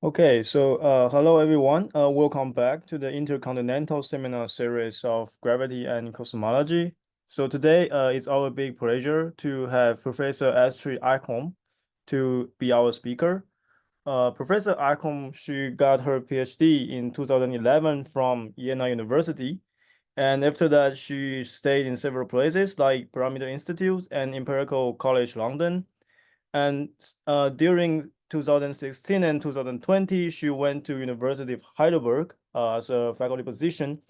Okay, so hello everyone. Welcome back to the Intercontinental Seminar Series of Gravity and Cosmology. So today it's our big pleasure to have Professor Astrid Eichhorn to be our speaker. Professor Eichhorn, she got her PhD in 2011 from Jena University. And after that, she stayed in several places like Parameter Institute and Empirical College London. And during 2016 and 2020, she went to University of Heidelberg as a faculty position.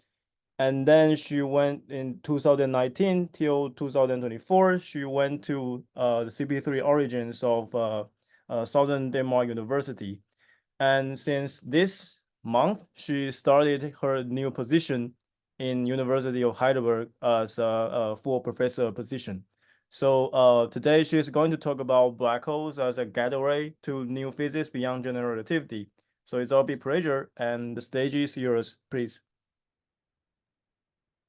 And then she went in 2019 till 2024, she went to the CP3 origins of Southern Denmark University. And since this month, she started her new position in University of Heidelberg as a full professor position. So today she is going to talk about black holes as a gateway to new physics beyond general relativity. So it's our big pleasure, and the stage is yours, please.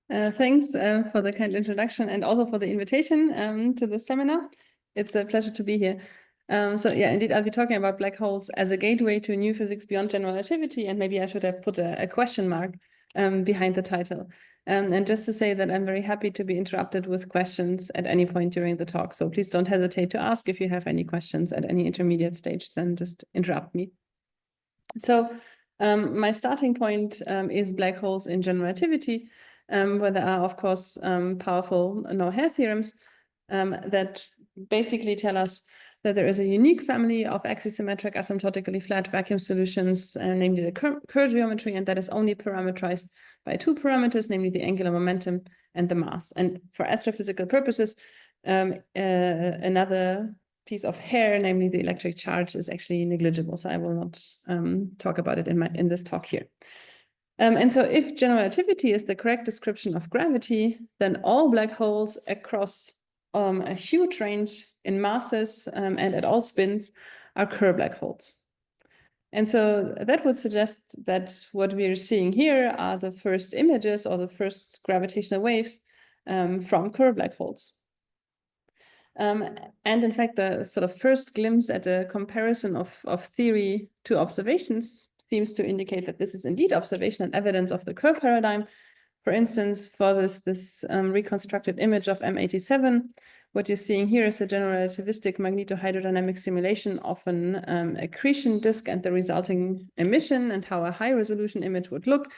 Thanks for the kind introduction and also for the invitation to the seminar. It's a pleasure to be here. So yeah, indeed, I'll be talking about black holes as a gateway to new physics beyond general relativity, and maybe I should have put a question mark behind the title. And just to say that I'm very happy to be interrupted with questions at any point during the talk. So please don't hesitate to ask if you have any questions at any intermediate stage, then just interrupt me. So my starting point is black holes in general relativity, where there are, of course, powerful no-hair theorems that basically tell us that there is a unique family of axisymmetric asymptotically flat vacuum solutions, namely the Kerr geometry, and that is only parameterized by two parameters, namely the angular momentum and the mass. And for astrophysical purposes, another piece of hair, namely the electric charge, is actually negligible, so I will not talk about it in this talk here. And so if general relativity is the correct description of gravity, then all black holes across a huge range in masses and at all spins are Kerr black holes. And so that would suggest that what we are seeing here are the first images or the first gravitational waves from Kerr black holes. And in fact, the sort of first glimpse at a comparison of theory to observations seems to indicate that this is indeed observation and evidence of the Kerr paradigm. For instance, for this reconstructed image of M87, what you're seeing here is a general relativistic magnetohydrodynamic simulation of an accretion disk and the resulting emission and how a high-resolution image would look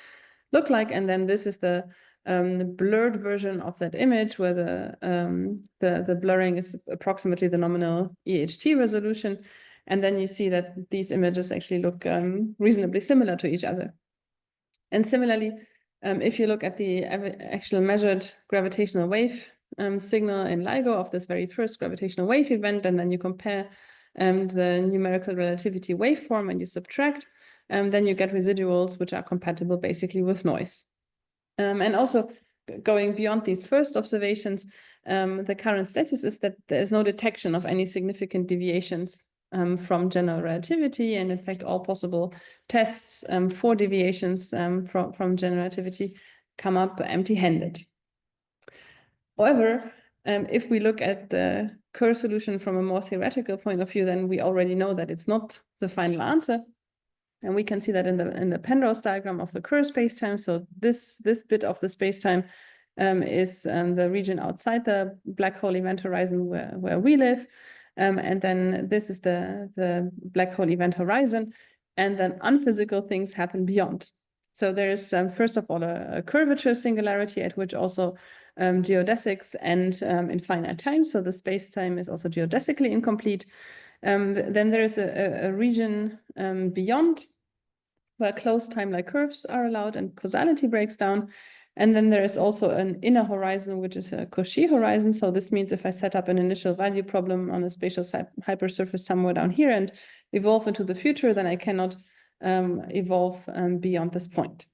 like. And then this is the blurred version of that image where the blurring is approximately the nominal EHT resolution. And then you see that these images actually look reasonably similar to each other. And similarly, if you look at the actual measured gravitational wave signal in LIGO of this very first gravitational wave event, and then you compare the numerical relativity waveform and you subtract, then you get residuals which are compatible basically with noise. And also going beyond these first observations, the current status is that there is no detection of any significant deviations from general relativity, and in fact all possible tests for deviations from general relativity come up empty-handed. However, if we look at the Kerr solution from a more theoretical point of view, then we already know that it's not the final answer. And we can see that in the Penrose diagram of the Kerr spacetime. So this bit of the spacetime is the region outside the black hole event horizon where we live. And then this is the black hole event horizon. And then unphysical things happen beyond. So there is, first of all, a curvature singularity at which also geodesics end in finite time. So the spacetime is also geodesically incomplete. Then there is a region beyond where closed time-like curves are allowed and causality breaks down. And then there is also an inner horizon, which is a Cauchy horizon. So this means if I set up an initial value problem on a spatial hypersurface somewhere down here and evolve into the future, then I cannot evolve beyond this point.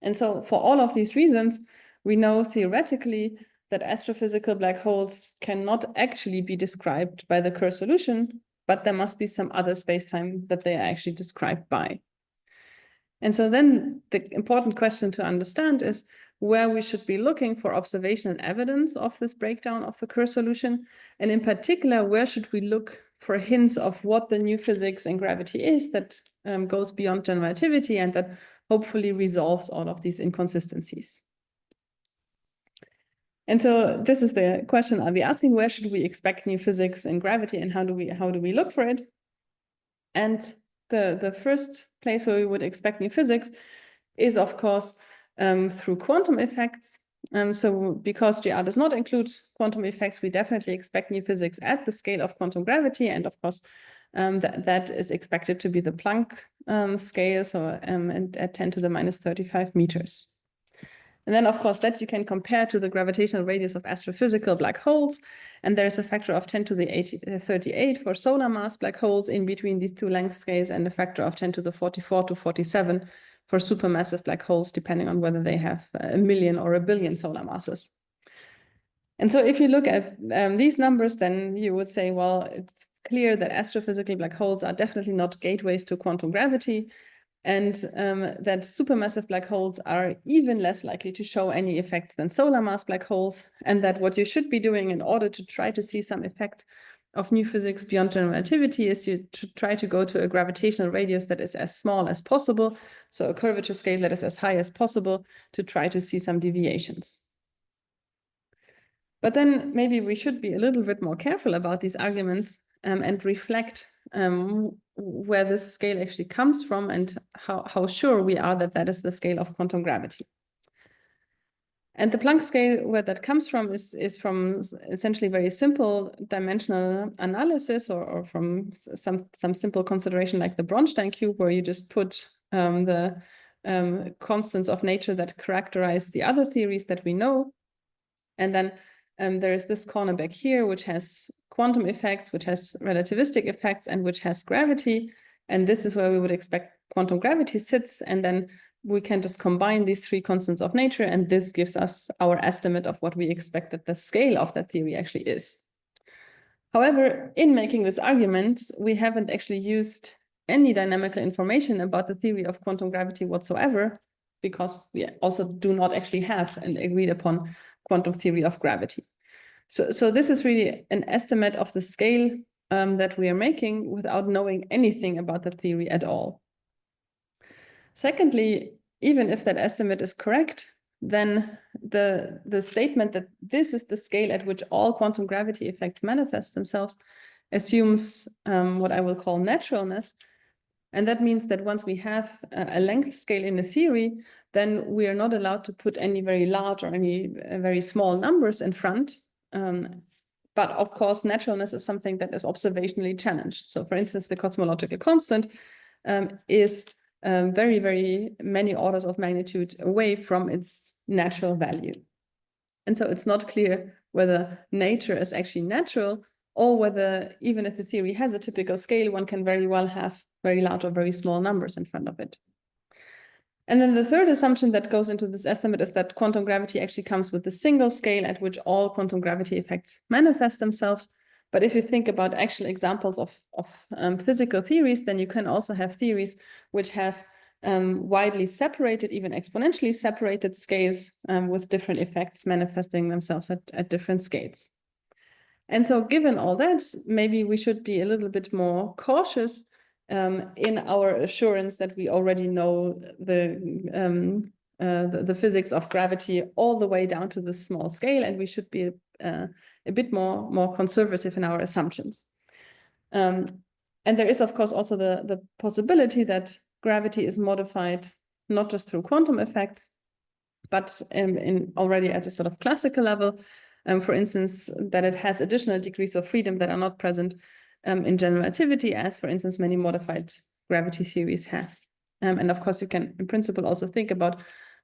And so for all of these reasons, we know theoretically that astrophysical black holes cannot actually be described by the Kerr solution, but there must be some other spacetime that they are actually described by. And so then the important question to understand is where we should be looking for observational evidence of this breakdown of the Kerr solution. And in particular, where should we look for hints of what the new physics and gravity is that goes beyond general relativity and that hopefully resolves all of these inconsistencies. And so this is the question I'll be asking: where should we expect new physics in gravity, and how do we look for it? And the first place where we would expect new physics is, of course, through quantum effects. So because GR does not include quantum effects, we definitely expect new physics at the scale of quantum gravity. And of course, that is expected to be the Planck scale, so and at 10 to the minus 35 meters. And then, of course, that you can compare to the gravitational radius of astrophysical black holes. And there's a factor of 10 to the 38 for solar mass black holes in between these two length scales, and a factor of 10 to the 44 to 47 for supermassive black holes, depending on whether they have 1 million or 1 billion solar masses. And so if you look at these numbers, then you would say, well, it's clear that astrophysical black holes are definitely not gateways to quantum gravity, and that supermassive black holes are even less likely to show any effects than solar mass black holes, and that what you should be doing in order to try to see some effects of new physics beyond general relativity is to try to go to a gravitational radius that is as small as possible, so a curvature scale that is as high as possible, to try to see some deviations. But then maybe we should be a little bit more careful about these arguments and reflect where this scale actually comes from and how sure we are that that is the scale of quantum gravity. And the Planck scale, where that comes from, is from essentially very simple dimensional analysis, or from some simple consideration like the Bronstein cube, where you just put the constants of nature that characterize the other theories that we know. And then there is this corner back here, which has quantum effects, which has relativistic effects, and which has gravity. And this is where we would expect quantum gravity sits. And then we can just combine these three constants of nature, and this gives us our estimate of what we expect that the scale of that theory actually is. However, in making this argument, we haven't actually used any dynamical information about the theory of quantum gravity whatsoever, because we also do not actually have an agreed upon quantum theory of gravity. So this is really an estimate of the scale that we are making without knowing anything about the theory at all. Secondly, even if that estimate is correct, then the statement that this is the scale at which all quantum gravity effects manifest themselves assumes what I will call naturalness. And that means that once we have a length scale in a theory, then we are not allowed to put any very large or any very small numbers in front. But of course, naturalness is something that is observationally challenged. So for instance, the cosmological constant is very, very many orders of magnitude away from its natural value. And so it's not clear whether nature is actually natural, or whether even if the theory has a typical scale, one can very well have very large or very small numbers in front of it. And then the third assumption that goes into this estimate is that quantum gravity actually comes with a single scale at which all quantum gravity effects manifest themselves. But if you think about actual examples of physical theories, then you can also have theories which have widely separated, even exponentially separated scales with different effects manifesting themselves at different scales. And so given all that, maybe we should be a little bit more cautious in our assurance that we already know the physics of gravity all the way down to the small scale, and we should be a bit more conservative in our assumptions. And there is, of course, also the possibility that gravity is modified not just through quantum effects, but already at a sort of classical level. For instance, that it has additional degrees of freedom that are not present in general relativity, as for instance, many modified gravity theories have. And of course, you can in principle also think about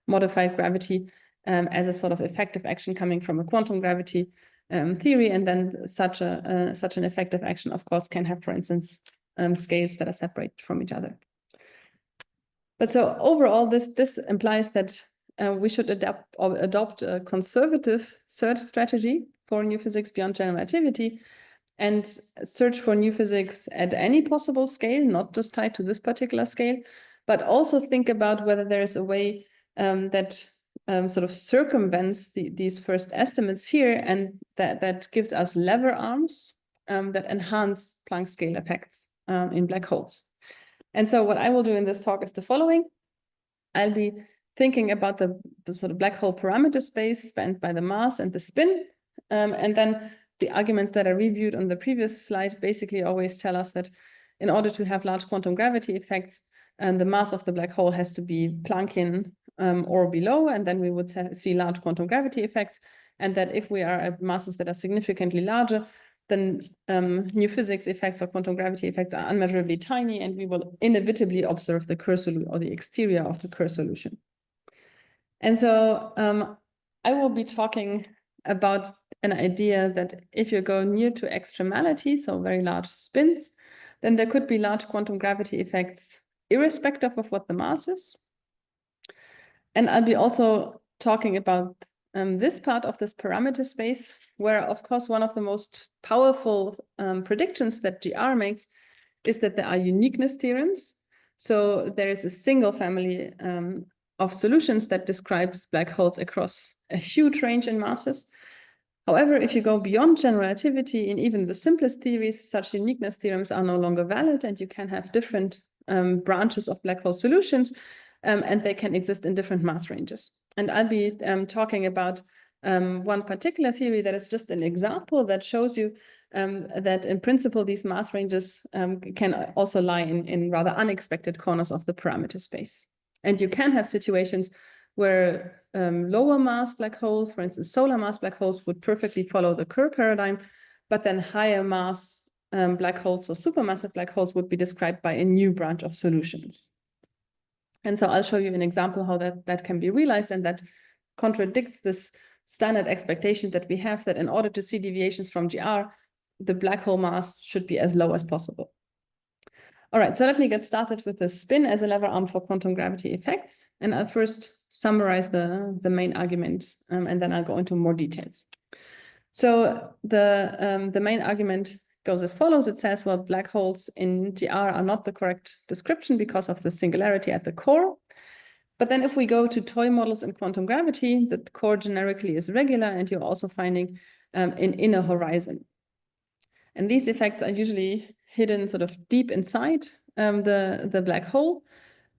modified gravity as a sort of effective action coming from a quantum gravity theory. And then such an effective action, of course, can have, for instance, scales that are separated from each other. But so overall, this implies that we should adopt a conservative search strategy for new physics beyond general relativity, and search for new physics at any possible scale, not just tied to this particular scale, but also think about whether there is a way that sort of circumvents these first estimates here, and that gives us lever arms that enhance Planck scale effects in black holes. And so what I will do in this talk is the following. I'll be thinking about the sort of black hole parameter space spanned by the mass and the spin. And then the arguments that I reviewed on the previous slide basically always tell us that in order to have large quantum gravity effects, the mass of the black hole has to be Planckian or below, and then we would see large quantum gravity effects. And that if we are at masses that are significantly larger, then new physics effects or quantum gravity effects are unmeasurably tiny, and we will inevitably observe the Kerr solution or the exterior of the Kerr solution. And so I will be talking about an idea that if you go near to extremality, so very large spins, then there could be large quantum gravity effects irrespective of what the mass is. And I'll be also talking about this part of this parameter space, where, of course, one of the most powerful predictions that GR makes is that there are uniqueness theorems. So there is a single family of solutions that describes black holes across a huge range in masses. However, if you go beyond general relativity, in even the simplest theories, such uniqueness theorems are no longer valid, and you can have different branches of black hole solutions, and they can exist in different mass ranges. And I'll be talking about one particular theory that is just an example that shows you that in principle, these mass ranges can also lie in rather unexpected corners of the parameter space. And you can have situations where lower mass black holes, for instance, solar mass black holes, would perfectly follow the Kerr paradigm, but then higher mass black holes or supermassive black holes would be described by a new branch of solutions. And so I'll show you an example how that can be realized, and that contradicts this standard expectation that we have that in order to see deviations from GR, the black hole mass should be as low as possible. All right, so let me get started with the spin as a lever arm for quantum gravity effects. And I'll first summarize the main argument, and then I'll go into more details. So the main argument goes as follows. It says, well, black holes in GR are not the correct description because of the singularity at the core. But then if we go to toy models in quantum gravity, the core generically is regular, and you're also finding an inner horizon. And these effects are usually hidden sort of deep inside the black hole.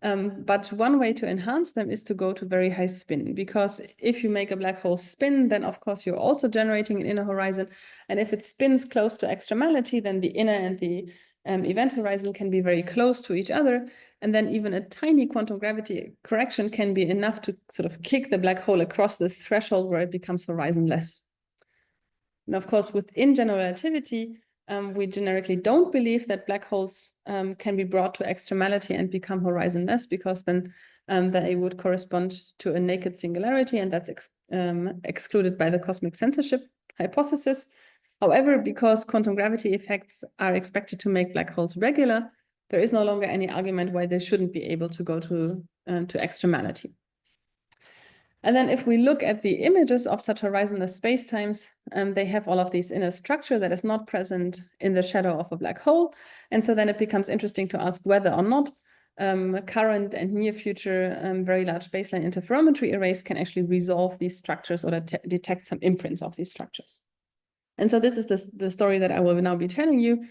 But one way to enhance them is to go to very high spin, because if you make a black hole spin, then of course you're also generating an inner horizon. And if it spins close to extremality, then the inner and the event horizon can be very close to each other. And then even a tiny quantum gravity correction can be enough to sort of kick the black hole across this threshold where it becomes horizonless. And of course, within general relativity, we generically don't believe that black holes can be brought to extremality and become horizonless, because then they would correspond to a naked singularity, and that's excluded by the cosmic censorship hypothesis. However, because quantum gravity effects are expected to make black holes regular, there is no longer any argument why they shouldn't be able to go to extremality. And then if we look at the images of such horizonless spacetimes, they have all of these inner structure that is not present in the shadow of a black hole. And so then it becomes interesting to ask whether or not current and near future very large baseline interferometry arrays can actually resolve these structures or detect some imprints of these structures. And so this is the story that I will now be telling you.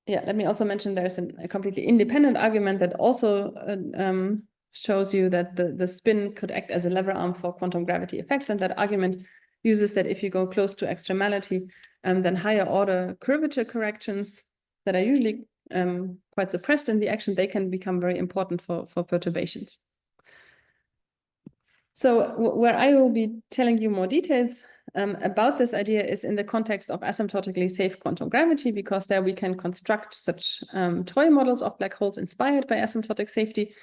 Yeah, let me also mention there's a completely independent argument that also shows you that the spin could act as a lever arm for quantum gravity effects. And that argument uses that if you go close to extremality, then higher order curvature corrections that are usually quite suppressed in the action, they can become very important for perturbations. So where I will be telling you more details about this idea is in the context of asymptotically safe quantum gravity, because there we can construct such toy models of black holes inspired by asymptotic safety.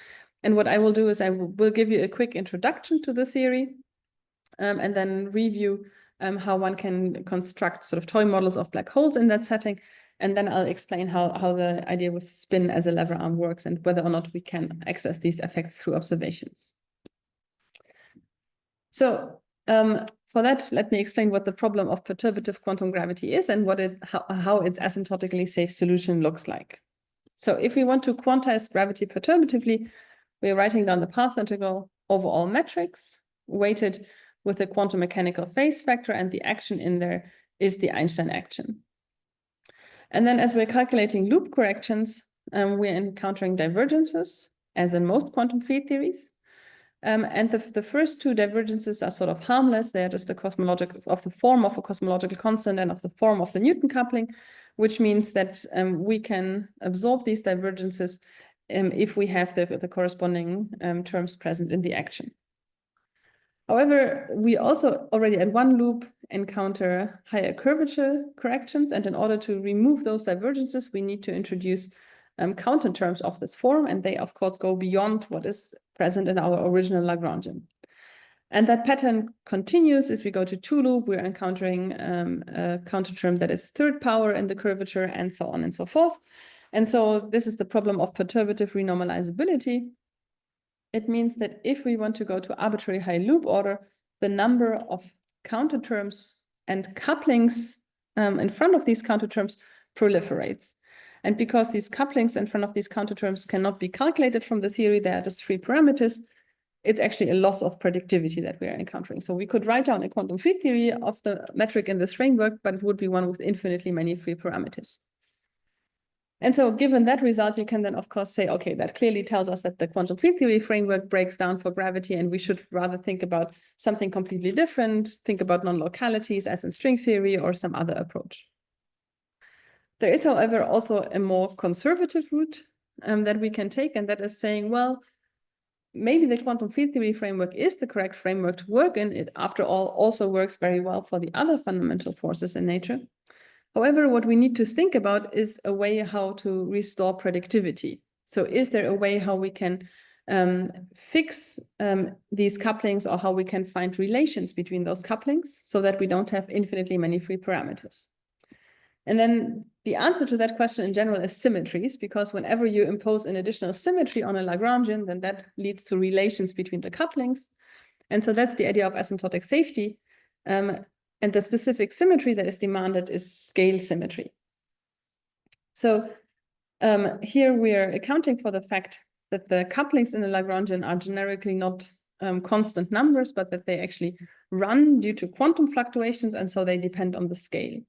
And what I will do is I will give you a quick introduction to the theory and then review how one can construct sort of toy models of black holes in that setting. And then I'll explain how the idea with spin as a lever arm works and whether or not we can access these effects through observations. So for that, let me explain what the problem of perturbative quantum gravity is and how its asymptotically safe solution looks like. So if we want to quantize gravity perturbatively, we're writing down the path integral over all metrics, weighted with a quantum mechanical phase factor, and the action in there is the Einstein action. And then as we're calculating loop corrections, we're encountering divergences, as in most quantum field theories. And the first two divergences are sort of harmless. They are just the form of a cosmological constant and of the form of the Newton coupling, which means that we can absorb these divergences if we have the corresponding terms present in the action. However, we also already at one loop encounter higher curvature corrections, and in order to remove those divergences, we need to introduce counter terms of this form, and they of course go beyond what is present in our original Lagrangian. And that pattern continues as we go to two loop. We're encountering a counter term that is third power in the curvature, and so on and so forth. And so this is the problem of perturbative renormalizability. It means that if we want to go to arbitrary high loop order, the number of counter terms and couplings in front of these counter terms proliferates. And because these couplings in front of these counter terms cannot be calculated from the theory, they are just free parameters, it's actually a loss of predictivity that we are encountering. So we could write down a quantum field theory of the metric in this framework, but it would be one with infinitely many free parameters. And so given that result, you can then, of course, say, okay, that clearly tells us that the quantum field theory framework breaks down for gravity, and we should rather think about something completely different, think about non-localities as in string theory or some other approach. There is, however, also a more conservative route that we can take, and that is saying, well, maybe the quantum field theory framework is the correct framework to work in. It, after all, also works very well for the other fundamental forces in nature. However, what we need to think about is a way how to restore predictivity. So is there a way how we can fix these couplings, or how we can find relations between those couplings so that we don't have infinitely many free parameters? And then the answer to that question in general is symmetries, because whenever you impose an additional symmetry on a Lagrangian, then that leads to relations between the couplings. And so that's the idea of asymptotic safety. And the specific symmetry that is demanded is scale symmetry. So here we are accounting for the fact that the couplings in the Lagrangian are generically not constant numbers, but that they actually run due to quantum fluctuations, and so they depend on the scale.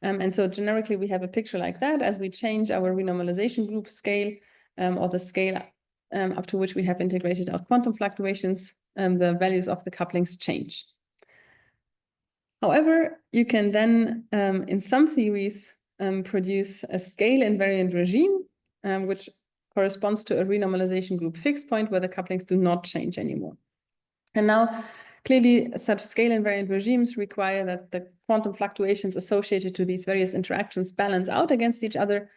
And so generically, we have a picture like that. As we change our renormalization group scale, or the scale up to which we have integrated out quantum fluctuations, the values of the couplings change. However, you can then, in some theories, produce a scale invariant regime, which corresponds to a renormalization group fixed point where the couplings do not change anymore. And now, clearly, such scale invariant regimes require that the quantum fluctuations associated to these various interactions balance out against each other.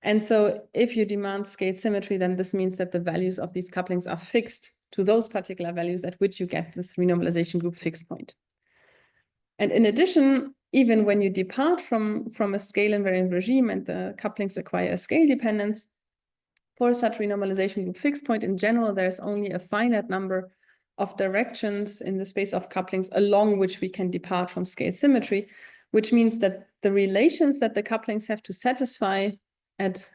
And so if you demand scale symmetry, then this means that the values of these couplings are fixed to those particular values at which you get this renormalization group fixed point. And in addition, even when you depart from a scale invariant regime and the couplings acquire a scale dependence, for such renormalization group fixed point, in general, there's only a finite number of directions in the space of couplings along which we can depart from scale symmetry, which means that the relations that the couplings have to satisfy at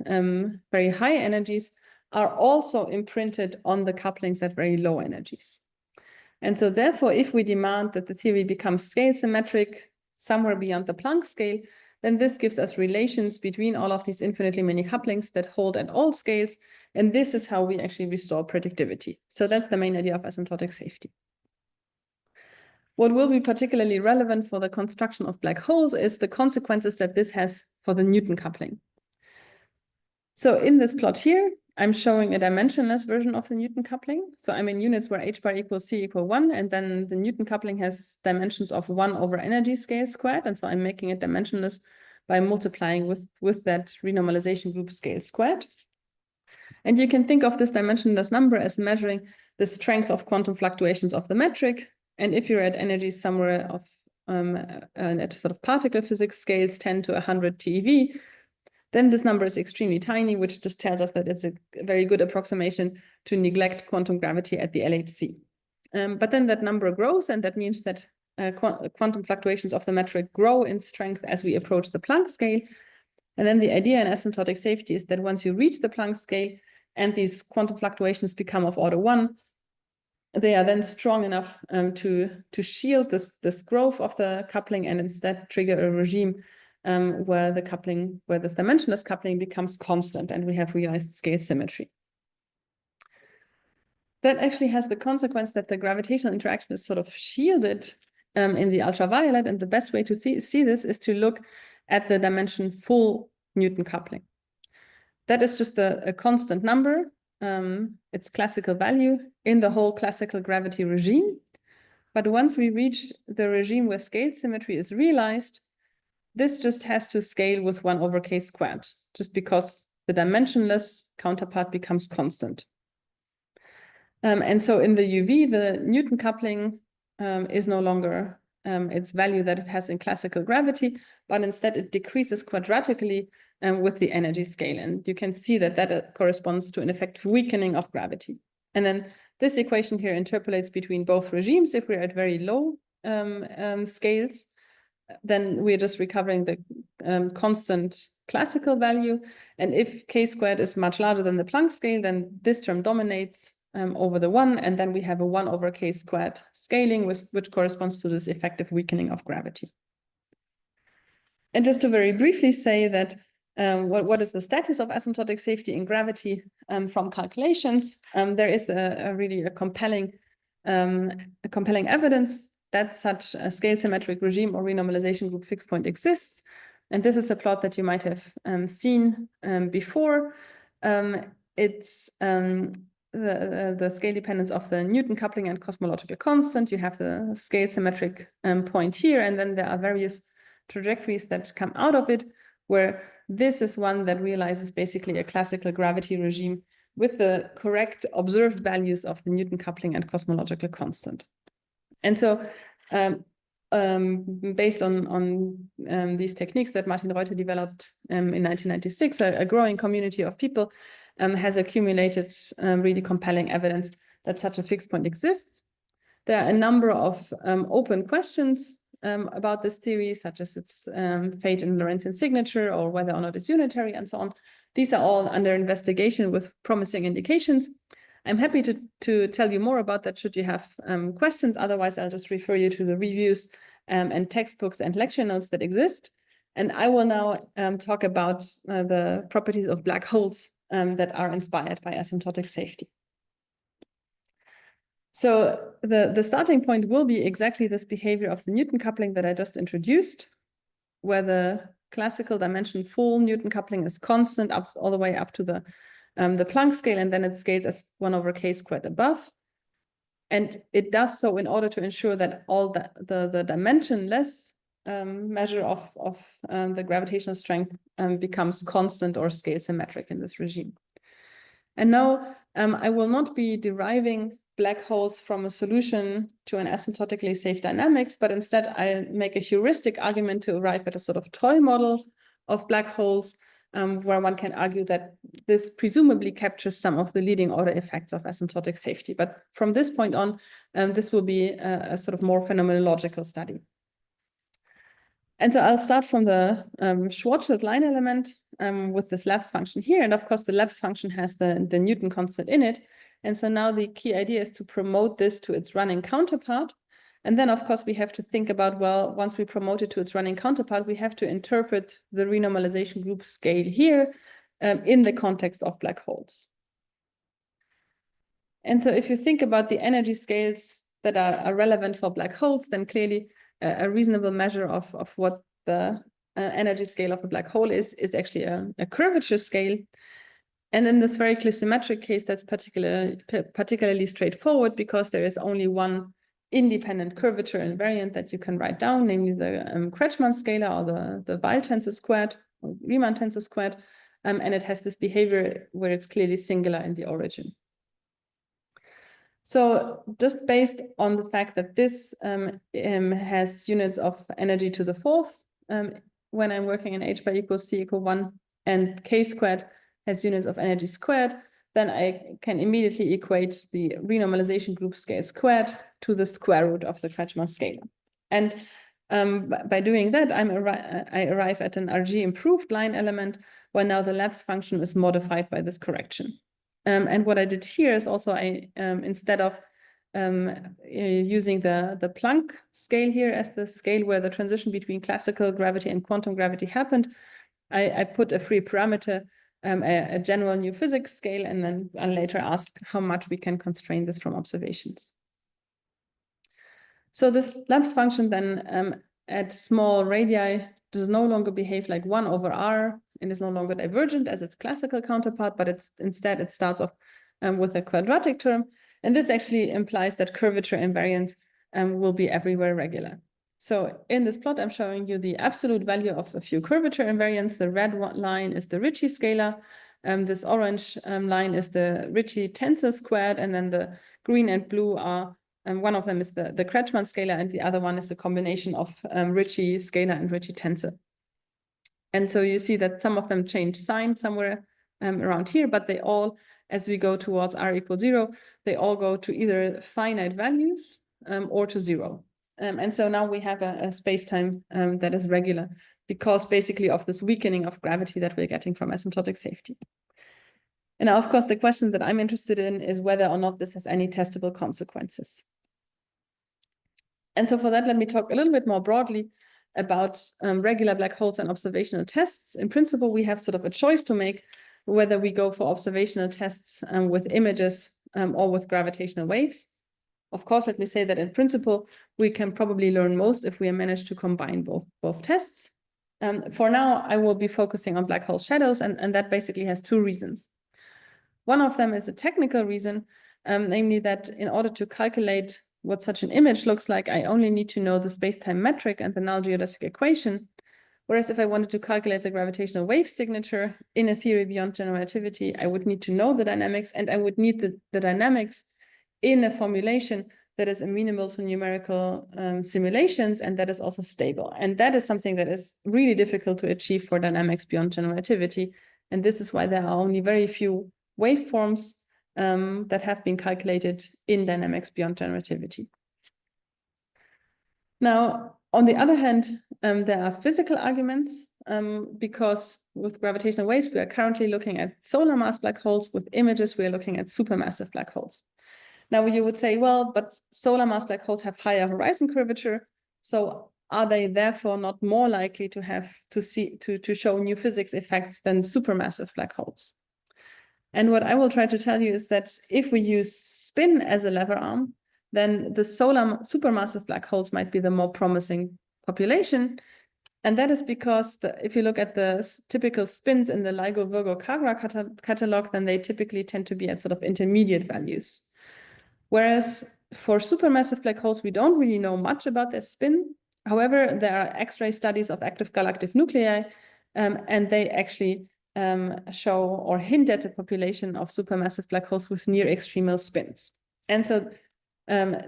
very high energies are also imprinted on the couplings at very low energies. And so therefore, if we demand that the theory becomes scale symmetric somewhere beyond the Planck scale, then this gives us relations between all of these infinitely many couplings that hold at all scales. And this is how we actually restore predictivity. So that's the main idea of asymptotic safety. What will be particularly relevant for the construction of black holes is the consequences that this has for the Newton coupling. So in this plot here, I'm showing a dimensionless version of the Newton coupling. So I'm in units where h bar equals c equal 1, and then the Newton coupling has dimensions of 1 over energy scale squared. And so I'm making it dimensionless by multiplying with that renormalization group scale squared. And you can think of this dimensionless number as measuring the strength of quantum fluctuations of the metric. And if you're at energies somewhere of at sort of particle physics scales 10 to 100 TeV, then this number is extremely tiny, which just tells us that it's a very good approximation to neglect quantum gravity at the LHC. But then that number grows, and that means that quantum fluctuations of the metric grow in strength as we approach the Planck scale. And then the idea in asymptotic safety is that once you reach the Planck scale and these quantum fluctuations become of order 1, they are then strong enough to shield this growth of the coupling and instead trigger a regime where the coupling, where this dimensionless coupling becomes constant and we have realized scale symmetry. That actually has the consequence that the gravitational interaction is sort of shielded in the ultraviolet, and the best way to see this is to look at the dimension full Newton coupling. That is just a constant number, its classical value in the whole classical gravity regime. But once we reach the regime where scale symmetry is realized, this just has to scale with 1 over k squared, just because the dimensionless counterpart becomes constant. And so in the UV, the Newton coupling is no longer its value that it has in classical gravity, but instead it decreases quadratically with the energy scale. And you can see that that corresponds to an effective weakening of gravity. And then this equation here interpolates between both regimes. If we're at very low scales, then we're just recovering the constant classical value. And if k squared is much larger than the Planck scale, then this term dominates over the 1, and then we have a 1 over k squared scaling, which corresponds to this effective weakening of gravity. And just to very briefly say that what is the status of asymptotic safety in gravity from calculations, there is a really compelling evidence that such a scale symmetric regime or renormalization group fixed point exists. And this is a plot that you might have seen before. It's the scale dependence of the Newton coupling and cosmological constant. You have the scale symmetric point here, and then there are various trajectories that come out of it, where this is one that realizes basically a classical gravity regime with the correct observed values of the Newton coupling and cosmological constant. And so based on these techniques that Martin Reuter developed in 1996, a growing community of people has accumulated really compelling evidence that such a fixed point exists. There are a number of open questions about this theory, such as its fate in Lorentzian signature or whether or not it's unitary and so on. These are all under investigation with promising indications. I'm happy to tell you more about that should you have questions. Otherwise, I'll just refer you to the reviews and textbooks and lecture notes that exist. And I will now talk about the properties of black holes that are inspired by asymptotic safety. So the starting point will be exactly this behavior of the Newton coupling that I just introduced, where the classical dimension full Newton coupling is constant up all the way up to the Planck scale, and then it scales as 1 over k squared above. And it does so in order to ensure that all the dimensionless measure of the gravitational strength becomes constant or scale symmetric in this regime. And now I will not be deriving black holes from a solution to an asymptotically safe dynamics, but instead I make a heuristic argument to arrive at a sort of toy model of black holes where one can argue that this presumably captures some of the leading order effects of asymptotic safety. But from this point on, this will be a sort of more phenomenological study. And so I'll start from the Schwarzschild line element with this Labs function here. And of course, the Labs function has the Newton constant in it. And so now the key idea is to promote this to its running counterpart. And then, of course, we have to think about, well, once we promote it to its running counterpart, we have to interpret the renormalization group scale here in the context of black holes. And so if you think about the energy scales that are relevant for black holes, then clearly a reasonable measure of what the energy scale of a black hole is actually a curvature scale. And in this spherical symmetric case, that's particularly straightforward because there is only one independent curvature invariant that you can write down, namely the Kretschmann scalar or the Weil tensor squared or Riemann tensor squared. And it has this behavior where it's clearly singular in the origin. So just based on the fact that this has units of energy to the fourth, when I'm working in h bar equals c equal 1 and k squared has units of energy squared, then I can immediately equate the renormalization group scale squared to the square root of the Kretschmann scalar. And by doing that, I arrive at an RG improved line element where now the Labs function is modified by this correction. And what I did here is also instead of using the Planck scale here as the scale where the transition between classical gravity and quantum gravity happened. I put a free parameter, a general new physics scale, and then I later ask how much we can constrain this from observations. So this Labs function then at small radii does no longer behave like 1 over r and is no longer divergent as its classical counterpart, but instead it starts off with a quadratic term. And this actually implies that curvature invariance will be everywhere regular. So in this plot, I'm showing you the absolute value of a few curvature invariants. The red line is the Ricci scalar. This orange line is the Ricci tensor squared, and then the green and blue are, one of them is the Kretschmann scalar, and the other one is a combination of Ricci scalar and Ricci tensor. And so you see that some of them change sign somewhere around here, but they all, as we go towards r equals 0, they all go to either finite values or to 0. And so now we have a space-time that is regular because basically of this weakening of gravity that we're getting from asymptotic safety. And now, of course, the question that I'm interested in is whether or not this has any testable consequences. And so for that, let me talk a little bit more broadly about regular black holes and observational tests. In principle, we have sort of a choice to make whether we go for observational tests with images or with gravitational waves. Of course, let me say that in principle, we can probably learn most if we manage to combine both tests. For now, I will be focusing on black hole shadows, and that basically has 2 reasons. One of them is a technical reason, namely that in order to calculate what such an image looks like, I only need to know the space-time metric and the null geodesic equation. Whereas if I wanted to calculate the gravitational wave signature in a theory beyond general relativity, I would need to know the dynamics, and I would need the dynamics in a formulation that is amenable to numerical simulations and that is also stable. And that is something that is really difficult to achieve for dynamics beyond general relativity. And this is why there are only very few waveforms that have been calculated in dynamics beyond general relativity. Now, on the other hand, there are physical arguments because with gravitational waves, we are currently looking at solar mass black holes. With images, we are looking at supermassive black holes. Now, you would say, well, but solar mass black holes have higher horizon curvature. So are they therefore not more likely to have to show new physics effects than supermassive black holes? And what I will try to tell you is that if we use spin as a lever arm, then the solar supermassive black holes might be the more promising population. And that is because if you look at the typical spins in the LIGO, Virgo, Kagra catalog, then they typically tend to be at sort of intermediate values. Whereas for supermassive black holes, we don't really know much about their spin. However, there are X-ray studies of active galactic nuclei, and they actually show or hint at a population of supermassive black holes with near-extremal spins. And so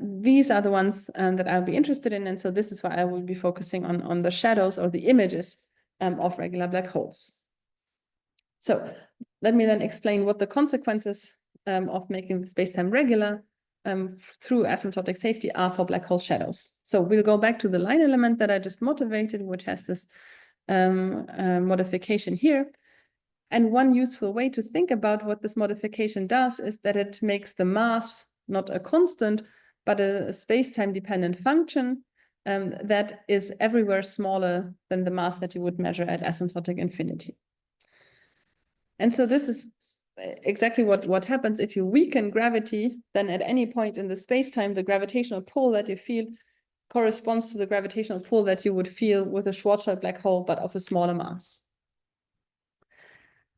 these are the ones that I'll be interested in. And so this is why I will be focusing on the shadows or the images of regular black holes. So let me then explain what the consequences of making the space-time regular through asymptotic safety are for black hole shadows. So we'll go back to the line element that I just motivated, which has this modification here. And one useful way to think about what this modification does is that it makes the mass not a constant, but a space-time dependent function that is everywhere smaller than the mass that you would measure at asymptotic infinity. And so this is exactly what happens if you weaken gravity. Then at any point in the space-time, the gravitational pull that you feel corresponds to the gravitational pull that you would feel with a Schwarzschild black hole, but of a smaller mass.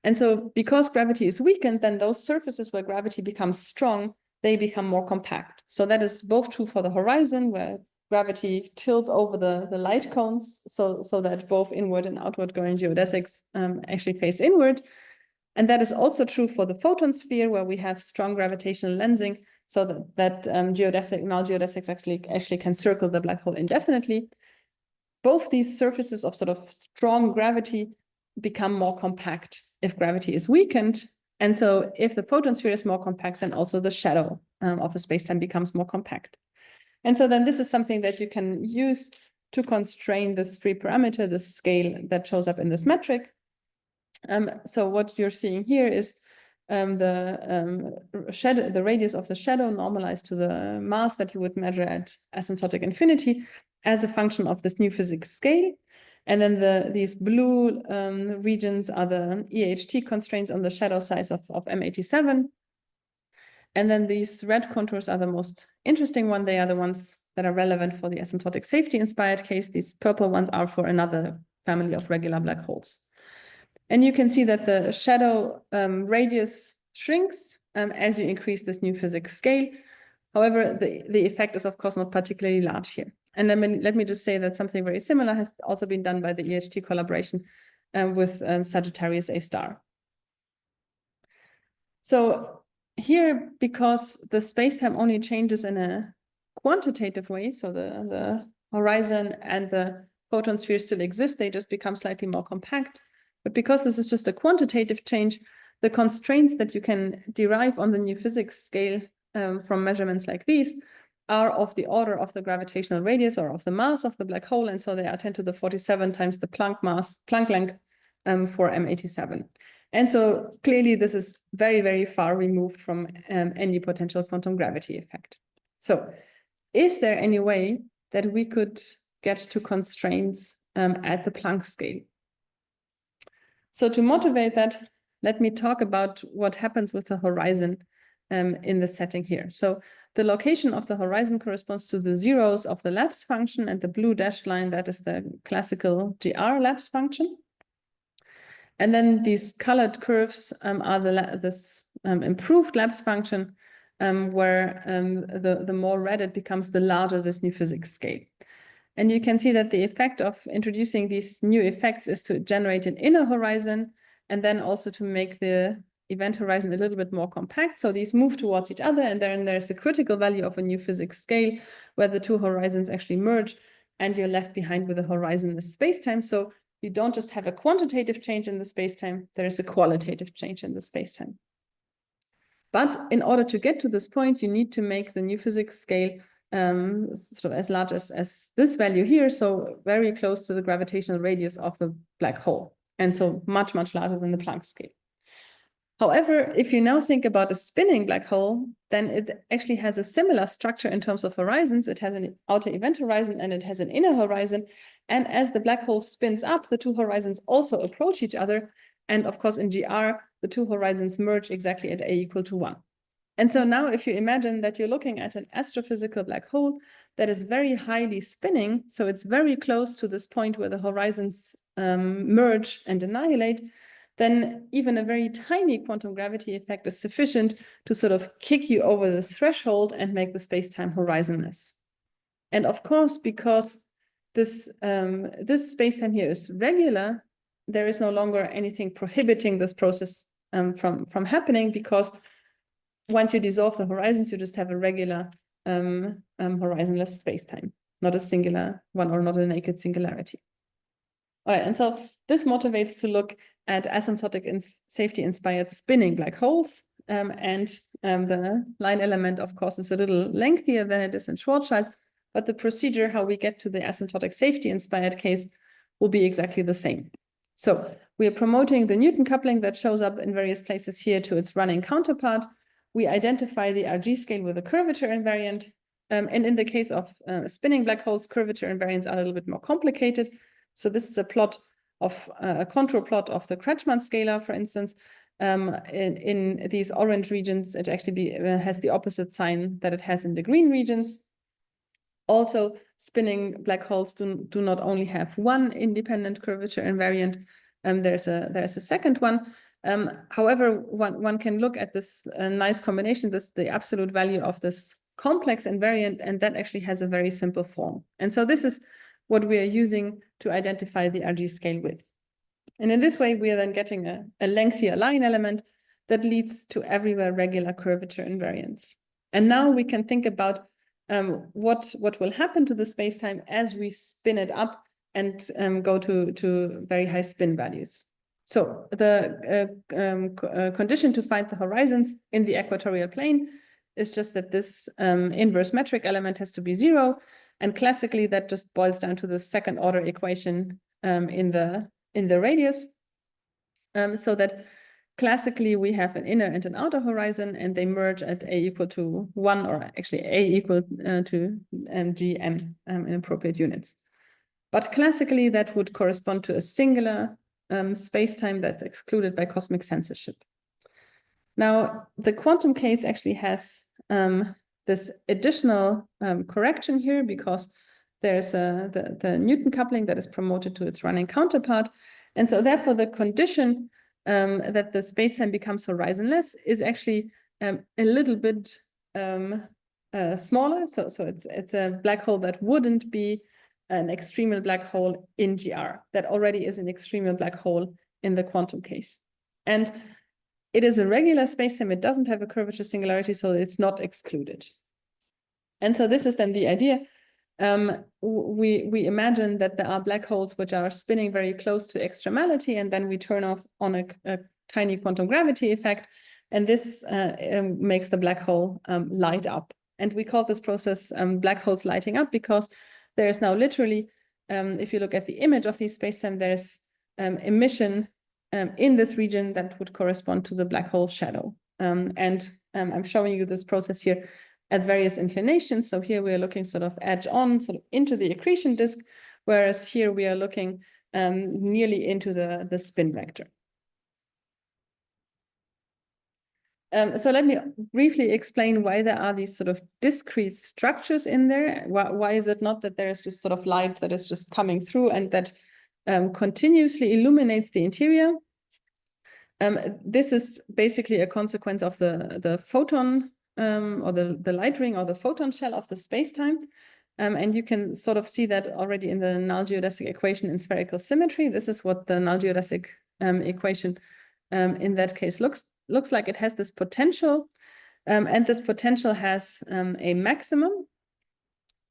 And so because gravity is weakened, then those surfaces where gravity becomes strong, they become more compact. So that is both true for the horizon, where gravity tilts over the light cones, so that both inward and outward going geodesics actually face inward. And that is also true for the photon sphere, where we have strong gravitational lensing, so that null geodesics actually can circle the black hole indefinitely. Both these surfaces of sort of strong gravity become more compact if gravity is weakened. And so if the photon sphere is more compact, then also the shadow of a spacetime becomes more compact. And so then this is something that you can use to constrain this free parameter, this scale that shows up in this metric. So what you're seeing here is the radius of the shadow normalized to the mass that you would measure at asymptotic infinity as a function of this new physics scale. And then these blue regions are the EHT constraints on the shadow size of M87. And then these red contours are the most interesting one. They are the ones that are relevant for the asymptotic safety inspired case. These purple ones are for another family of regular black holes. And you can see that the shadow radius shrinks as you increase this new physics scale. However, the effect is, of course, not particularly large here. And let me just say that something very similar has also been done by the EHT collaboration with Sagittarius A star. So here, because the spacetime only changes in a quantitative way, so the horizon and the photon sphere still exist, they just become slightly more compact. But because this is just a quantitative change, the constraints that you can derive on the new physics scale from measurements like these are of the order of the gravitational radius or of the mass of the black hole. And so they are 10 to the 47 times the Planck length for M87. And so clearly this is very, very far removed from any potential quantum gravity effect. So is there any way that we could get to constraints at the Planck scale? So to motivate that, let me talk about what happens with the horizon in the setting here. So the location of the horizon corresponds to the zeros of the lapse function, and the blue dashed line, that is the classical GR lapse function. And then these colored curves are this improved lapse function, where the more red it becomes, the larger this new physics scale. And you can see that the effect of introducing these new effects is to generate an inner horizon, and then also to make the event horizon a little bit more compact. So these move towards each other, and then there's a critical value of a new physics scale where the two horizons actually merge, and you're left behind with a horizonless spacetime. So you don't just have a quantitative change in the spacetime, there is a qualitative change in the spacetime. But in order to get to this point, you need to make the new physics scale sort of as large as this value here, so very close to the gravitational radius of the black hole, and so much, much larger than the Planck scale. However, if you now think about a spinning black hole, then it actually has a similar structure in terms of horizons. It has an outer event horizon and it has an inner horizon. And as the black hole spins up, the two horizons also approach each other. And of course, in GR, the two horizons merge exactly at A equal to 1. And so now if you imagine that you're looking at an astrophysical black hole that is very highly spinning, so it's very close to this point where the horizons merge and annihilate, then even a very tiny quantum gravity effect is sufficient to sort of kick you over the threshold and make the space-time horizonless. And of course, because this space-time here is regular, there is no longer anything prohibiting this process from happening, because once you dissolve the horizons, you just have a regular horizonless space-time, not a singular one or not a naked singularity. All right, and so this motivates to look at asymptotic safety-inspired spinning black holes. And the line element, of course, is a little lengthier than it is in Schwarzschild, but the procedure, how we get to the asymptotic safety-inspired case, will be exactly the same. So we are promoting the Newton coupling that shows up in various places here to its running counterpart. We identify the RG scale with a curvature invariant. And in the case of spinning black holes, curvature invariants are a little bit more complicated. So this is a plot of a contour plot of the Kretschmann scalar, for instance. In these orange regions, it actually has the opposite sign that it has in the green regions. Also, spinning black holes do not only have one independent curvature invariant. There's a second one. However, one can look at this nice combination, the absolute value of this complex invariant, and that actually has a very simple form. And so this is what we are using to identify the RG scale with. And in this way, we are then getting a lengthier line element that leads to everywhere regular curvature invariance. And now we can think about what will happen to the spacetime as we spin it up and go to very high spin values. So the condition to find the horizons in the equatorial plane is just that this inverse metric element has to be 0. And classically, that just boils down to the second order equation in the radius, so that classically, we have an inner and an outer horizon, and they merge at a equal to 1, or actually a equal to gm in appropriate units. But classically, that would correspond to a singular space-time that's excluded by cosmic censorship. Now, the quantum case actually has this additional correction here, because there's the Newton coupling that is promoted to its running counterpart. And so therefore, the condition that the spacetime becomes horizonless is actually a little bit smaller. So it's a black hole that wouldn't be an extremal black hole in GR. That already is an extremal black hole in the quantum case. And it is a regular spacetime. It doesn't have a curvature singularity, so it's not excluded. And so this is then the idea. We imagine that there are black holes which are spinning very close to extremality, and then we turn off on a tiny quantum gravity effect, and this makes the black hole light up. And we call this process black holes lighting up, because there is now literally, if you look at the image of these spacetime, there's emission in this region that would correspond to the black hole shadow. And I'm showing you this process here at various inclinations. So here we are looking sort of edge on, sort of into the accretion disk, whereas here we are looking nearly into the spin vector. So let me briefly explain why there are these sort of discrete structures in there. Why is it not that there is just sort of light that is just coming through and that continuously illuminates the interior? This is basically a consequence of the photon or the light ring or the photon shell of the spacetime. And you can sort of see that already in the null geodesic equation in spherical symmetry. This is what the null geodesic equation in that case looks like. It has this potential, and this potential has a maximum.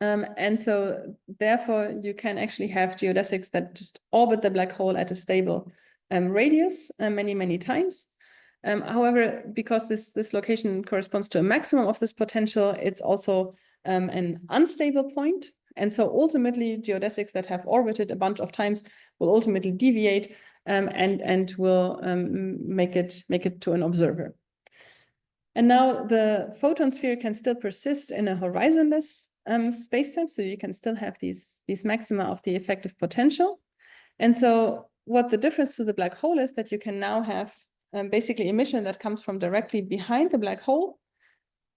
And so therefore you can actually have geodesics that just orbit the black hole at a stable radius many times. However, because this location corresponds to a maximum of this potential, it's also an unstable point. And so ultimately geodesics that have orbited a bunch of times will ultimately deviate and will make it to an observer. And now the photon sphere can still persist in a horizonless spacetime, so you can still have these maxima of the effective potential. And so what the difference to the black hole is that you can now have basically emission that comes from directly behind the black hole,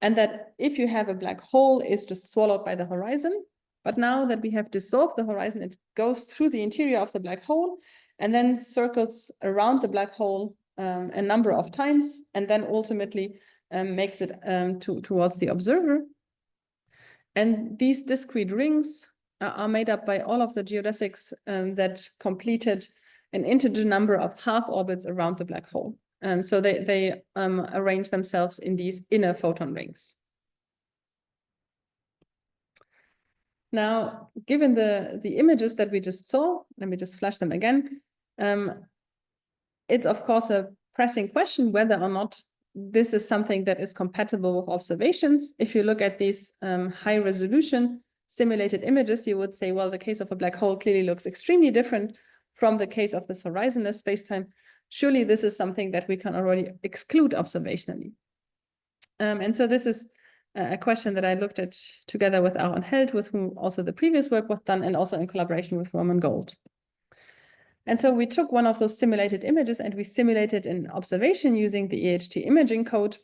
and that if you have a black hole is just swallowed by the horizon. But now that we have dissolved the horizon, it goes through the interior of the black hole and then circles around the black hole a number of times, and then ultimately makes it towards the observer. And these discrete rings are made up by all of the geodesics that completed an integer number of half orbits around the black hole. So they arrange themselves in these inner photon rings. Now, given the images that we just saw, let me just flash them again. It's of course a pressing question whether or not this is something that is compatible with observations. If you look at these high resolution simulated images, you would say, well, the case of a black hole clearly looks extremely different from the case of this horizonless spacetime. Surely this is something that we can already exclude observationally. And so this is a question that I looked at together with Aaron Held, with whom also the previous work was done, and also in collaboration with Roman Gold. And so we took one of those simulated images and we simulated an observation using the EHT imaging code.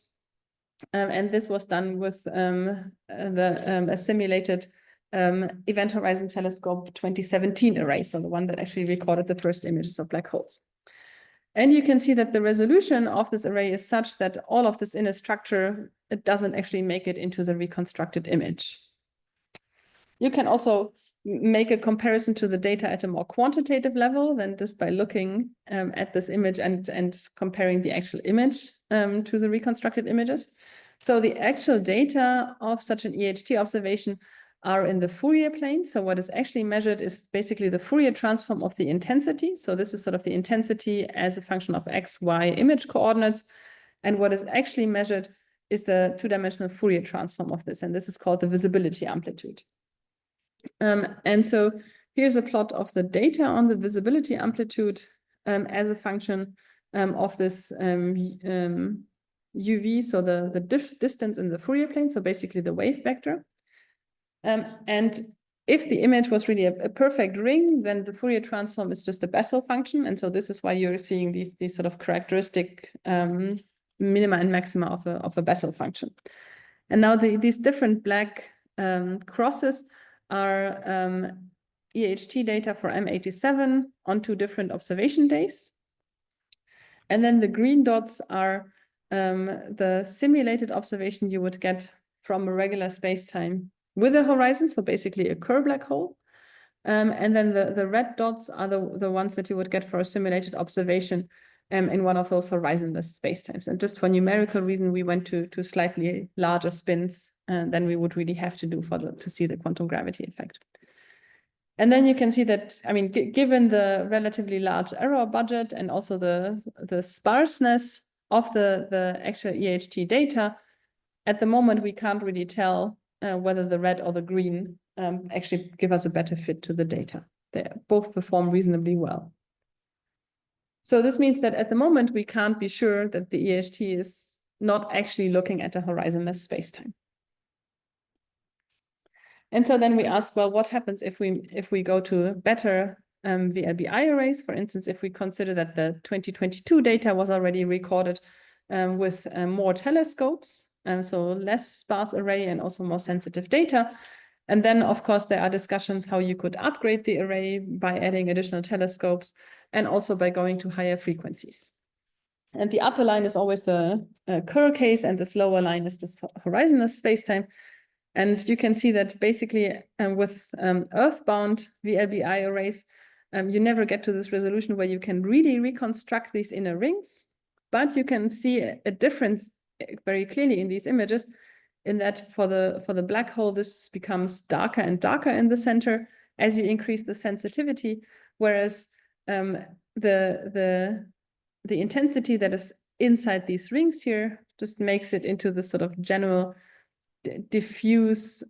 And this was done with a simulated Event Horizon Telescope 2017 array, so the one that actually recorded the first images of black holes. And you can see that the resolution of this array is such that all of this inner structure, it doesn't actually make it into the reconstructed image. You can also make a comparison to the data at a more quantitative level than just by looking at this image and comparing the actual image to the reconstructed images. So the actual data of such an EHT observation are in the Fourier plane. So what is actually measured is basically the Fourier transform of the intensity. So this is sort of the intensity as a function of x, y image coordinates. And what is actually measured is the two-dimensional Fourier transform of this. And this is called the visibility amplitude. And so here's a plot of the data on the visibility amplitude as a function of this UV, so the distance in the Fourier plane, so basically the wave vector. And if the image was really a perfect ring, then the Fourier transform is just a Bessel function. And so this is why you're seeing these sort of characteristic minima and maxima of a Bessel function. And now these different black crosses are EHT data for M87 on 2 different observation days. And then the green dots are the simulated observation you would get from a regular spacetime with a horizon, so basically a Kerr black hole. And then the red dots are the ones that you would get for a simulated observation in one of those horizonless spacetimes. And just for numerical reason, we went to slightly larger spins than we would really have to do to see the quantum gravity effect. And then you can see that, I mean, given the relatively large error budget and also the sparseness of the actual EHT data, at the moment, we can't really tell whether the red or the green actually give us a better fit to the data. They both perform reasonably well. So this means that at the moment, we can't be sure that the EHT is not actually looking at a horizonless spacetime. And so then we ask, well, what happens if we go to better VLBI arrays? For instance, if we consider that the 2022 data was already recorded with more telescopes, so less sparse array and also more sensitive data. And then, of course, there are discussions how you could upgrade the array by adding additional telescopes and also by going to higher frequencies. And the upper line is always the Kerr case, and this lower line is this horizonless spacetime. And you can see that basically with earthbound VLBI arrays, you never get to this resolution where you can really reconstruct these inner rings, but you can see a difference very clearly in these images, in that for the black hole, this becomes darker and darker in the center as you increase the sensitivity, whereas the intensity that is inside these rings here just makes it into this sort of general diffuse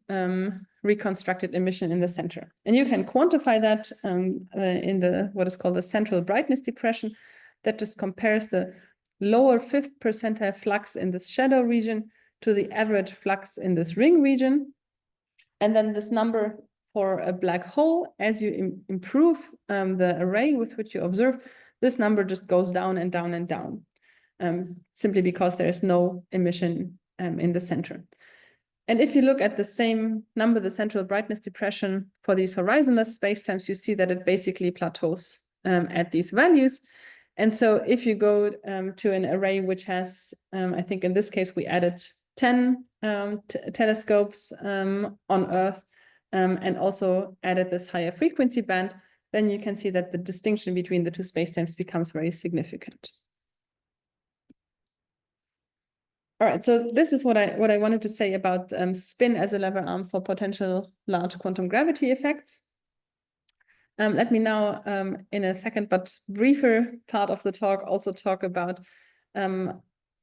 reconstructed emission in the center. And you can quantify that in what is called the central brightness depression, that just compares the lower 5th percentile flux in this shadow region to the average flux in this ring region. And then this number for a black hole, as you improve the array with which you observe, this number just goes down and down and down, simply because there is no emission in the center. And if you look at the same number, the central brightness depression for these horizonless spacetimes, you see that it basically plateaus at these values. And so if you go to an array which has, I think in this case, we added 10 telescopes on Earth and also added this higher frequency band, then you can see that the distinction between the two spacetimes becomes very significant. All right, so this is what I wanted to say about spin as a lever arm for potential large quantum gravity effects. Let me now, in a second but briefer part of the talk, also talk about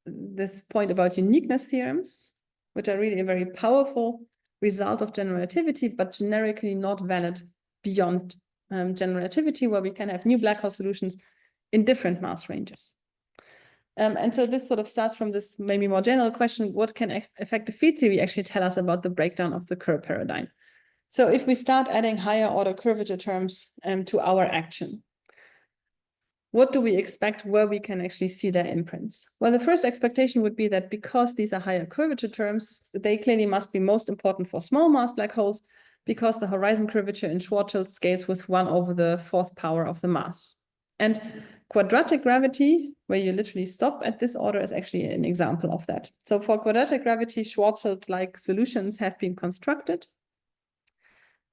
this point about uniqueness theorems, which are really a very powerful result of general relativity, but generically not valid beyond general relativity, where we can have new black hole solutions in different mass ranges. And so this sort of starts from this maybe more general question, what can effective field theory actually tell us about the breakdown of the Kerr paradigm? So if we start adding higher order curvature terms to our action, what do we expect where we can actually see their imprints? Well, the first expectation would be that because these are higher curvature terms, they clearly must be most important for small mass black holes, because the horizon curvature in Schwarzschild scales with 1/4 power of the mass. And quadratic gravity, where you literally stop at this order, is actually an example of that. So for quadratic gravity, Schwarzschild-like solutions have been constructed.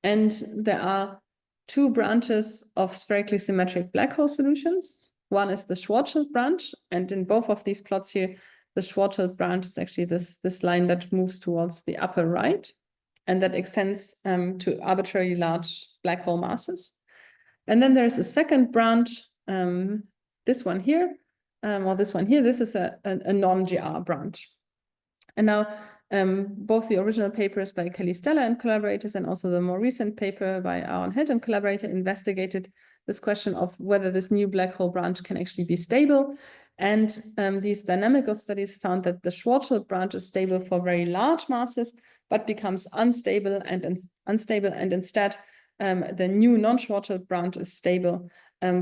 And there are 2 branches of spherically symmetric black hole solutions. One is the Schwarzschild branch, and in both of these plots here, the Schwarzschild branch is actually this line that moves towards the upper right, and that extends to arbitrarily large black hole masses. And then there's a second branch, this one here, or this one here. This is a non-GR branch. And now both the original papers by Kelly Stella and collaborators and also the more recent paper by Aaron Head and collaborator investigated this question of whether this new black hole branch can actually be stable. And these dynamical studies found that the Schwarzschild branch is stable for very large masses, but becomes unstable, and instead the new non-Schwarzschild branch is stable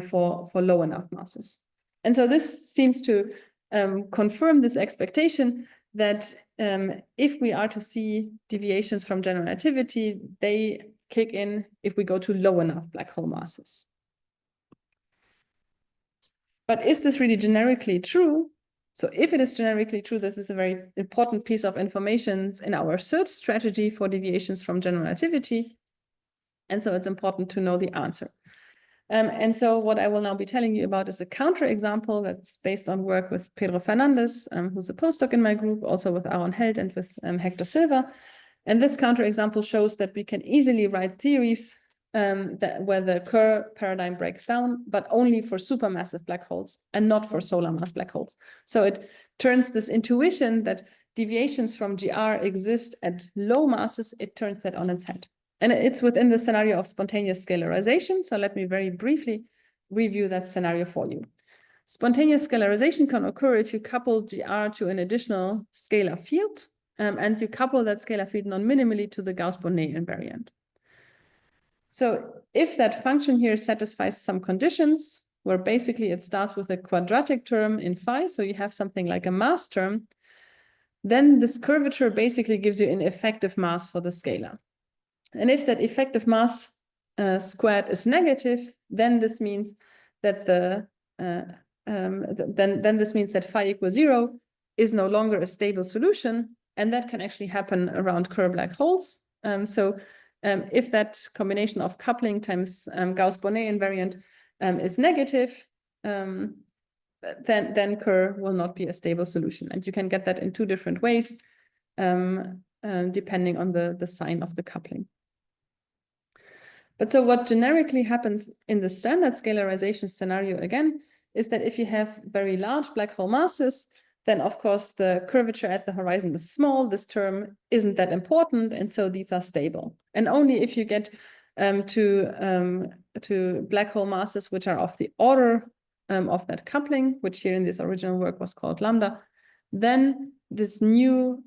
for low enough masses. And so this seems to confirm this expectation that if we are to see deviations from general relativity, they kick in if we go to low enough black hole masses. But is this really generically true? So if it is generically true, this is a very important piece of information in our search strategy for deviations from general relativity. And so it's important to know the answer. And so what I will now be telling you about is a counterexample that's based on work with Pedro Fernandez, who's a postdoc in my group, also with Aaron Held and with Hector Silva. And this counterexample shows that we can easily write theories where the Kerr paradigm breaks down, but only for supermassive black holes and not for solar mass black holes. So it turns this intuition that deviations from GR exist at low masses, it turns that on its head. And it's within the scenario of spontaneous scalarization. So let me very briefly review that scenario for you. Spontaneous scalarization can occur if you couple GR to an additional scalar field, and you couple that scalar field non-minimally to the Gauss-Bonnet invariant. So if that function here satisfies some conditions, where basically it starts with a quadratic term in phi, so you have something like a mass term, then this curvature basically gives you an effective mass for the scalar. And if that effective mass squared is negative, then this means that this means that phi equals 0 is no longer a stable solution, and that can actually happen around Kerr black holes. If that combination of coupling times Gauss-Bonnet invariant is negative, then Kerr will not be a stable solution, and you can get that in two different ways, depending on the sign of the coupling. But so what generically happens in the standard scalarization scenario, again, is that if you have very large black hole masses, then of course the curvature at the horizon is small. This term isn't that important, and so these are stable. And only if you get to black hole masses which are of the order of that coupling, which here in this original work was called lambda, then this new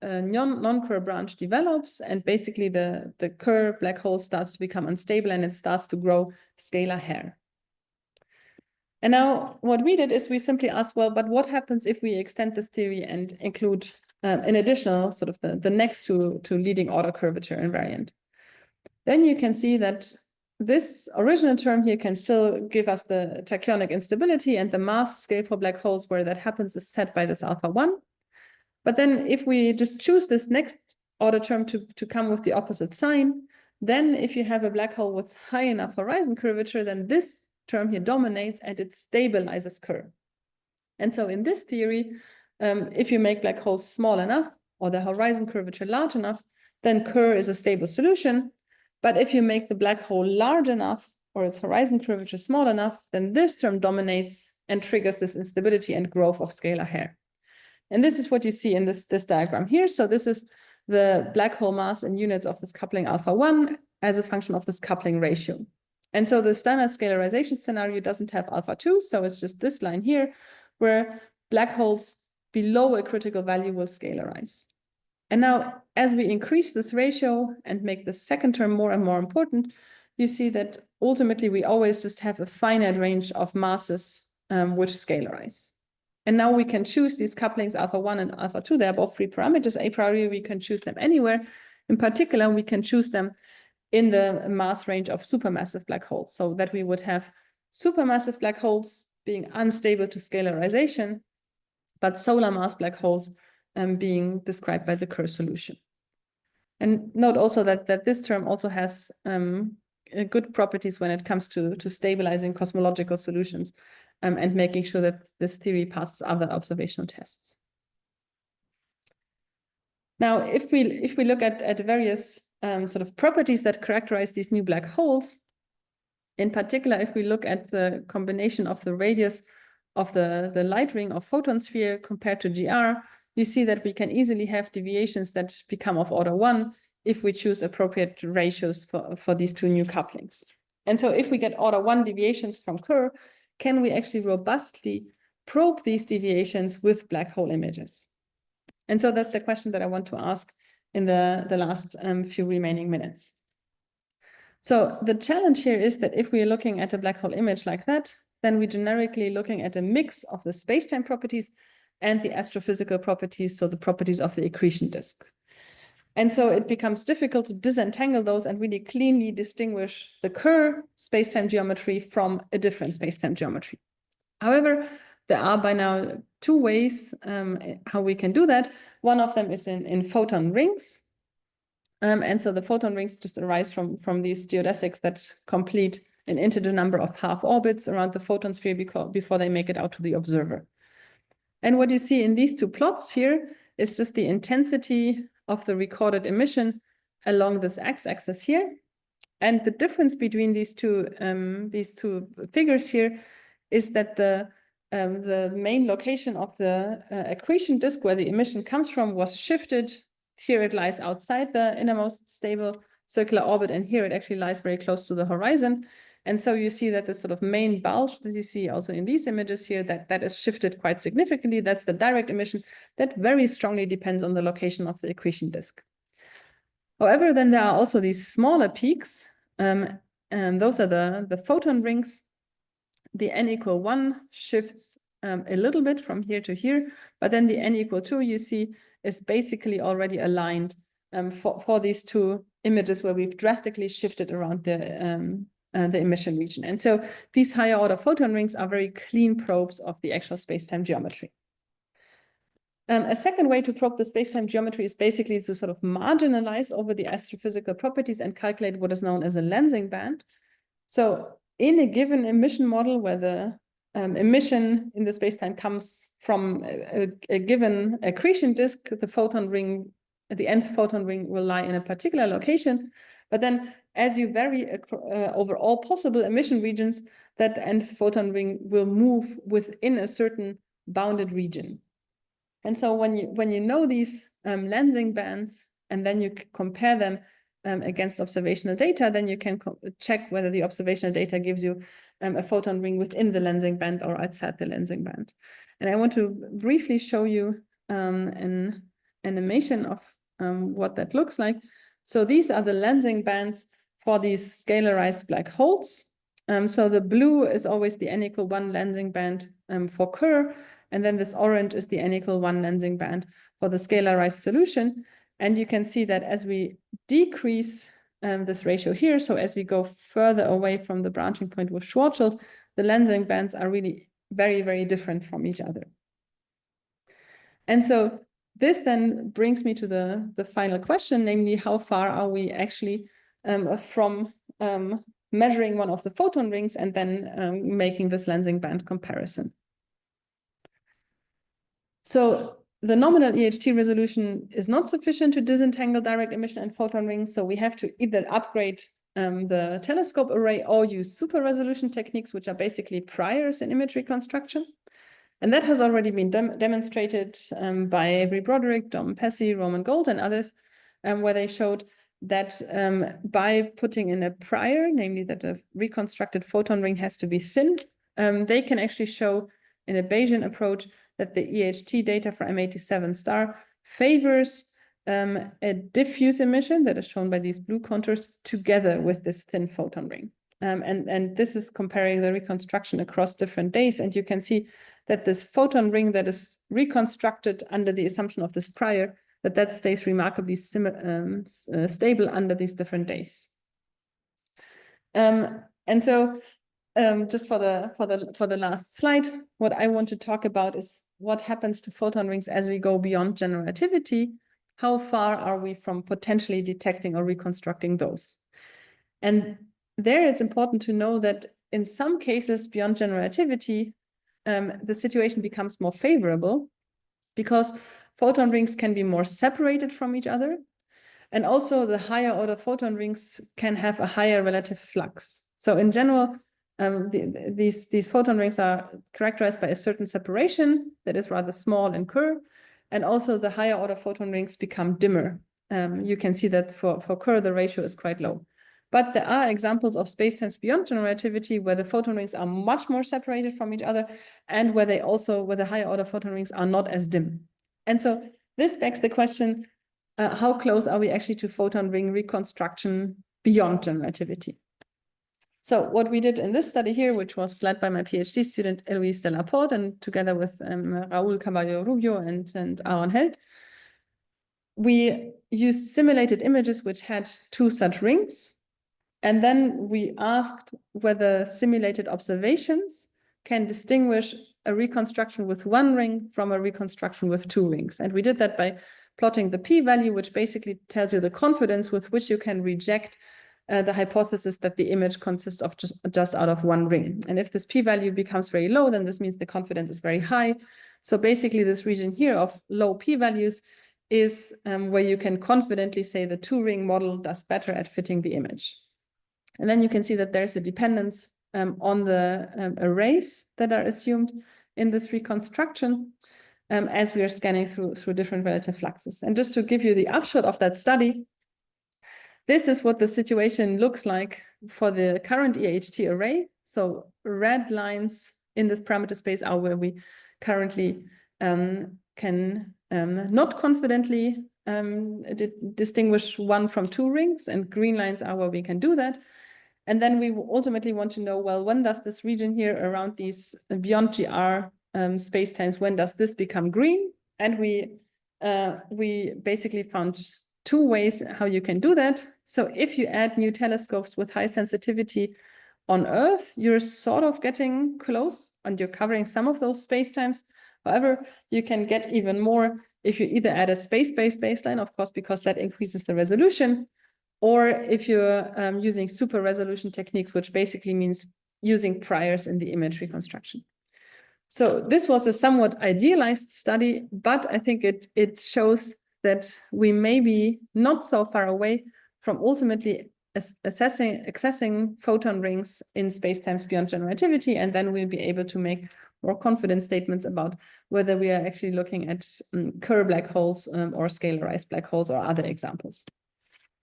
non-Kerr branch develops, and basically the Kerr black hole starts to become unstable, and it starts to grow scalar hair. And now what we did is we simply asked, well, but what happens if we extend this theory and include an additional sort of the next to leading order curvature invariant? Then you can see that this original term here can still give us the tachyonic instability, and the mass scale for black holes where that happens is set by this alpha 1. But then if we just choose this next order term to come with the opposite sign, then if you have a black hole with high enough horizon curvature, then this term here dominates and it stabilizes Kerr. And so in this theory, if you make black holes small enough or the horizon curvature large enough, then Kerr is a stable solution. But if you make the black hole large enough or its horizon curvature small enough, then this term dominates and triggers this instability and growth of scalar hair. And this is what you see in this diagram here. So this is the black hole mass in units of this coupling alpha 1 as a function of this coupling ratio. And so the standard scalarization scenario doesn't have alpha 2, so it's just this line here, where black holes below a critical value will scalarize. And now, as we increase this ratio and make the second term more and more important, you see that ultimately we always just have a finite range of masses which scalarize. And now we can choose these couplings alpha 1 and alpha 2. They're both free parameters. A priori, we can choose them anywhere. In particular, we can choose them in the mass range of supermassive black holes, so that we would have supermassive black holes being unstable to scalarization, but solar mass black holes being described by the Kerr solution. And note also that this term also has good properties when it comes to stabilizing cosmological solutions and making sure that this theory passes other observational tests. Now, if we look at various sort of properties that characterize these new black holes, in particular, if we look at the combination of the radius of the light ring of photon sphere compared to GR, you see that we can easily have deviations that become of order 1 if we choose appropriate ratios for these two new couplings. And so if we get order 1 deviations from Kerr, can we actually robustly probe these deviations with black hole images? And so that's the question that I want to ask in the last few remaining minutes. So the challenge here is that if we're looking at a black hole image like that, then we're generically looking at a mix of the space-time properties and the astrophysical properties, so the properties of the accretion disk. And so it becomes difficult to disentangle those and really cleanly distinguish the Kerr space-time geometry from a different space-time geometry. However, there are by now 2 ways how we can do that. One of them is in photon rings. And so the photon rings just arise from these geodesics that complete an integer number of half orbits around the photon sphere before they make it out to the observer. And what you see in these 2 plots here is just the intensity of the recorded emission along this x-axis here. And the difference between these two figures here is that the main location of the accretion disk where the emission comes from was shifted. Here it lies outside the innermost stable circular orbit, and here it actually lies very close to the horizon. And so you see that the sort of main bulge that you see also in these images here, that is shifted quite significantly. That's the direct emission that very strongly depends on the location of the accretion disk. However, then there are also these smaller peaks, and those are the photon rings. The n equal 1 shifts a little bit from here to here, but then the n equal 2 you see is basically already aligned for these 2 images where we've drastically shifted around the emission region. And so these higher order photon rings are very clean probes of the actual space-time geometry. A second way to probe the space-time geometry is basically to sort of marginalize over the astrophysical properties and calculate what is known as a lensing band. So in a given emission model where the emission in the space-time comes from a given accretion disk, the photon ring, the nth photon ring will lie in a particular location. But then as you vary over all possible emission regions, that nth photon ring will move within a certain bounded region. And so when you know these lensing bands and then you compare them against observational data, then you can check whether the observational data gives you a photon ring within the lensing band or outside the lensing band. And I want to briefly show you an animation of what that looks like. So these are the lensing bands for these scalarized black holes. So the blue is always the n equal 1 lensing band for Kerr, and then this orange is the n equal 1 lensing band for the scalarized solution. And you can see that as we decrease this ratio here, so as we go further away from the branching point with Schwarzschild, the lensing bands are really very, very different from each other. And so this then brings me to the final question, namely, how far are we actually from measuring one of the photon rings and then making this lensing band comparison. So the nominal EHT resolution is not sufficient to disentangle direct emission and photon rings. So we have to either upgrade the telescope array or use super resolution techniques, which are basically priors in image reconstruction. And that has already been demonstrated by Avery Broderick, Dom Pesci, Roman Gold, and others, where they showed that by putting in a prior, namely that a reconstructed photon ring has to be thin, they can actually show in a Bayesian approach that the EHT data for M87 star favors a diffuse emission that is shown by these blue contours together with this thin photon ring. And this is comparing the reconstruction across different days. And you can see that this photon ring that is reconstructed under the assumption of this prior, that stays remarkably stable under these different days. And so just for the last slide, what I want to talk about is what happens to photon rings as we go beyond general relativity. How far are we from potentially detecting or reconstructing those? And there it's important to know that in some cases beyond general relativity, the situation becomes more favorable because photon rings can be more separated from each other. And also the higher order photon rings can have a higher relative flux. So in general, these photon rings are characterized by a certain separation that is rather small in Kerr. And also the higher order photon rings become dimmer. You can see that for Kerr, the ratio is quite low. But there are examples of spacetimes beyond general relativity where the photon rings are much more separated from each other, and where the higher order photon rings are not as dim. And so this begs the question, how close are we actually to photon ring reconstruction beyond general relativity? So what we did in this study here, which was led by my PhD student, Eloise de la Porte, and together with Raúl Caballo Rubio and Aaron Held, we used simulated images which had two such rings. And then we asked whether simulated observations can distinguish a reconstruction with one ring from a reconstruction with two rings. And we did that by plotting the p-value, which basically tells you the confidence with which you can reject the hypothesis that the image consists of just out of one ring. And if this p-value becomes very low, then this means the confidence is very high. So basically this region here of low p-values is where you can confidently say the two-ring model does better at fitting the image. And then you can see that there's a dependence on the arrays that are assumed in this reconstruction as we are scanning through different relative fluxes. And just to give you the upshot of that study, this is what the situation looks like for the current EHT array. So red lines in this parameter space are where we currently can not confidently distinguish one from two rings, and green lines are where we can do that. And then we ultimately want to know, well, when does this region here around these beyond GR spacetimes, when does this become green? And we basically found two ways how you can do that. So if you add new telescopes with high sensitivity on Earth, you're sort of getting close and you're covering some of those spacetimes. However, you can get even more if you either add a space-based baseline, of course, because that increases the resolution, or if you're using super resolution techniques, which basically means using priors in the image reconstruction. So this was a somewhat idealized study, but I think it shows that we may be not so far away from ultimately accessing photon rings in spacetimes beyond general relativity, and then we'll be able to make more confident statements about whether we are actually looking at Kerr black holes or scalarized black holes or other examples.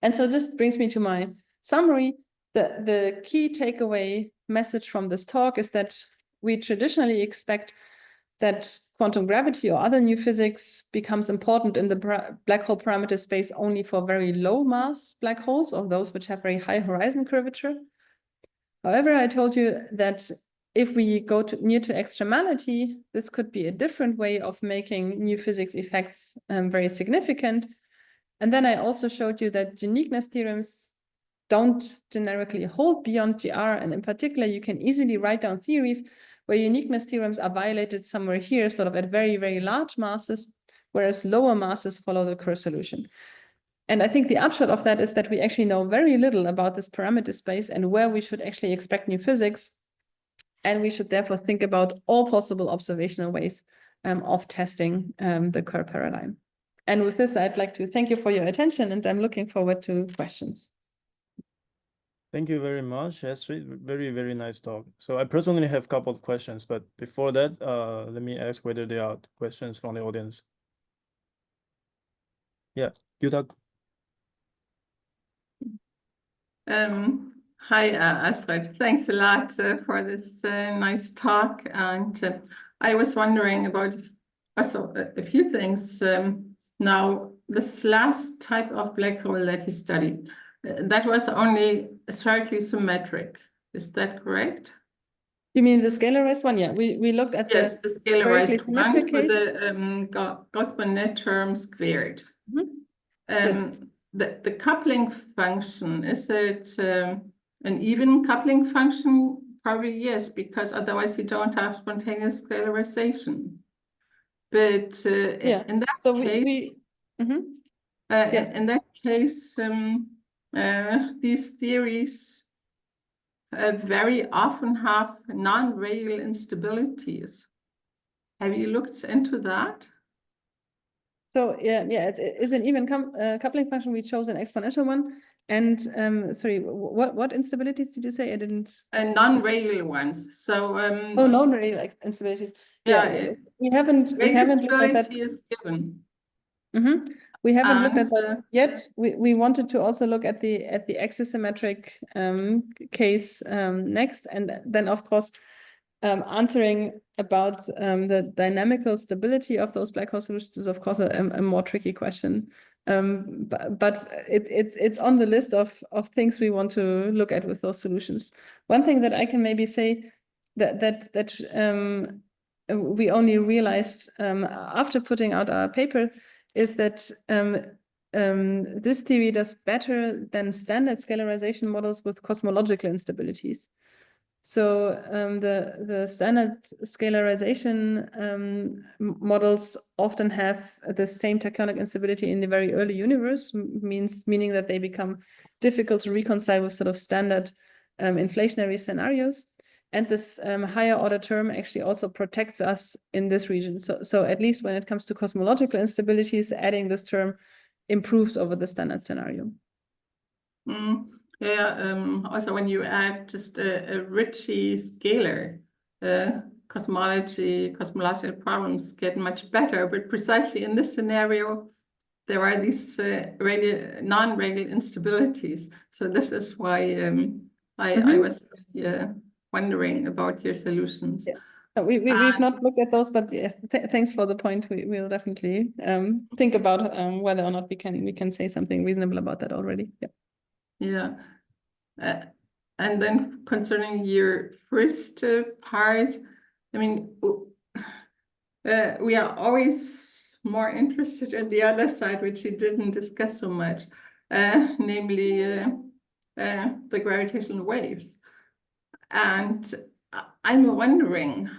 And so this brings me to my summary. The key takeaway message from this talk is that we traditionally expect that quantum gravity or other new physics becomes important in the black hole parameter space only for very low mass black holes, or those which have very high horizon curvature. However, I told you that if we go near to extremality, this could be a different way of making new physics effects very significant. And then I also showed you that uniqueness theorems don't generically hold beyond GR. And in particular, you can easily write down theories where uniqueness theorems are violated somewhere here, sort of at very, very large masses, whereas lower masses follow the Kerr solution. And I think the upshot of that is that we actually know very little about this parameter space and where we should actually expect new physics. And we should therefore think about all possible observational ways of testing the Kerr paradigm. And with this, I'd like to thank you for your attention, and I'm looking forward to questions. Thank you very much, Astrid. Very, very nice talk. So I personally have a couple of questions, but before that, let me ask whether there are questions from the audience. Yeah, Yuta. Hi, Astrid. Thanks a lot for this nice talk. And I was wondering about also a few things. Now, this last type of black hole that you studied, that was only spherically symmetric. Is that correct? You mean the scalarized one? Yeah, we looked at the scalarized one with the Gottman net term squared. Mm-hmm. Yes. The coupling function, is it an even coupling function? Probably yes, because otherwise you don't have spontaneous scalarization. But in that case, in that case, these theories very often have non-radial instabilities. Have you looked into that? So yeah, it is an even coupling function. We chose an exponential one. And sorry, what instabilities did you say? I didn't. Non-radial ones. So oh, non-radial instabilities. Yeah, we haven't looked at that. Is given. Mm-hmm. We haven't looked at that yet. We wanted to also look at the axisymmetric case next, and then of course answering about the dynamical stability of those black hole solutions is of course a more tricky question. But it's on the list of things we want to look at with those solutions. One thing that I can maybe say that we only realized after putting out our paper is that this theory does better than standard scalarization models with cosmological instabilities. So the standard scalarization models often have the same tectonic instability in the very early universe, meaning that they become difficult to reconcile with sort of standard inflationary scenarios. And this higher order term actually also protects us in this region. So at least when it comes to cosmological instabilities, adding this term improves over the standard scenario. Yeah, also when you add just a Ritchie scalar, cosmological problems get much better. But precisely in this scenario, there are these non-radial instabilities. So this is why I was wondering about your solutions. Yeah. We've not looked at those, but yeah, thanks for the point. We'll definitely think about whether or not we can say something reasonable about that already. Yeah. Yeah. And then concerning your first part, I mean, we are always more interested in the other side, which we didn't discuss so much, namely the gravitational waves. And I'm wondering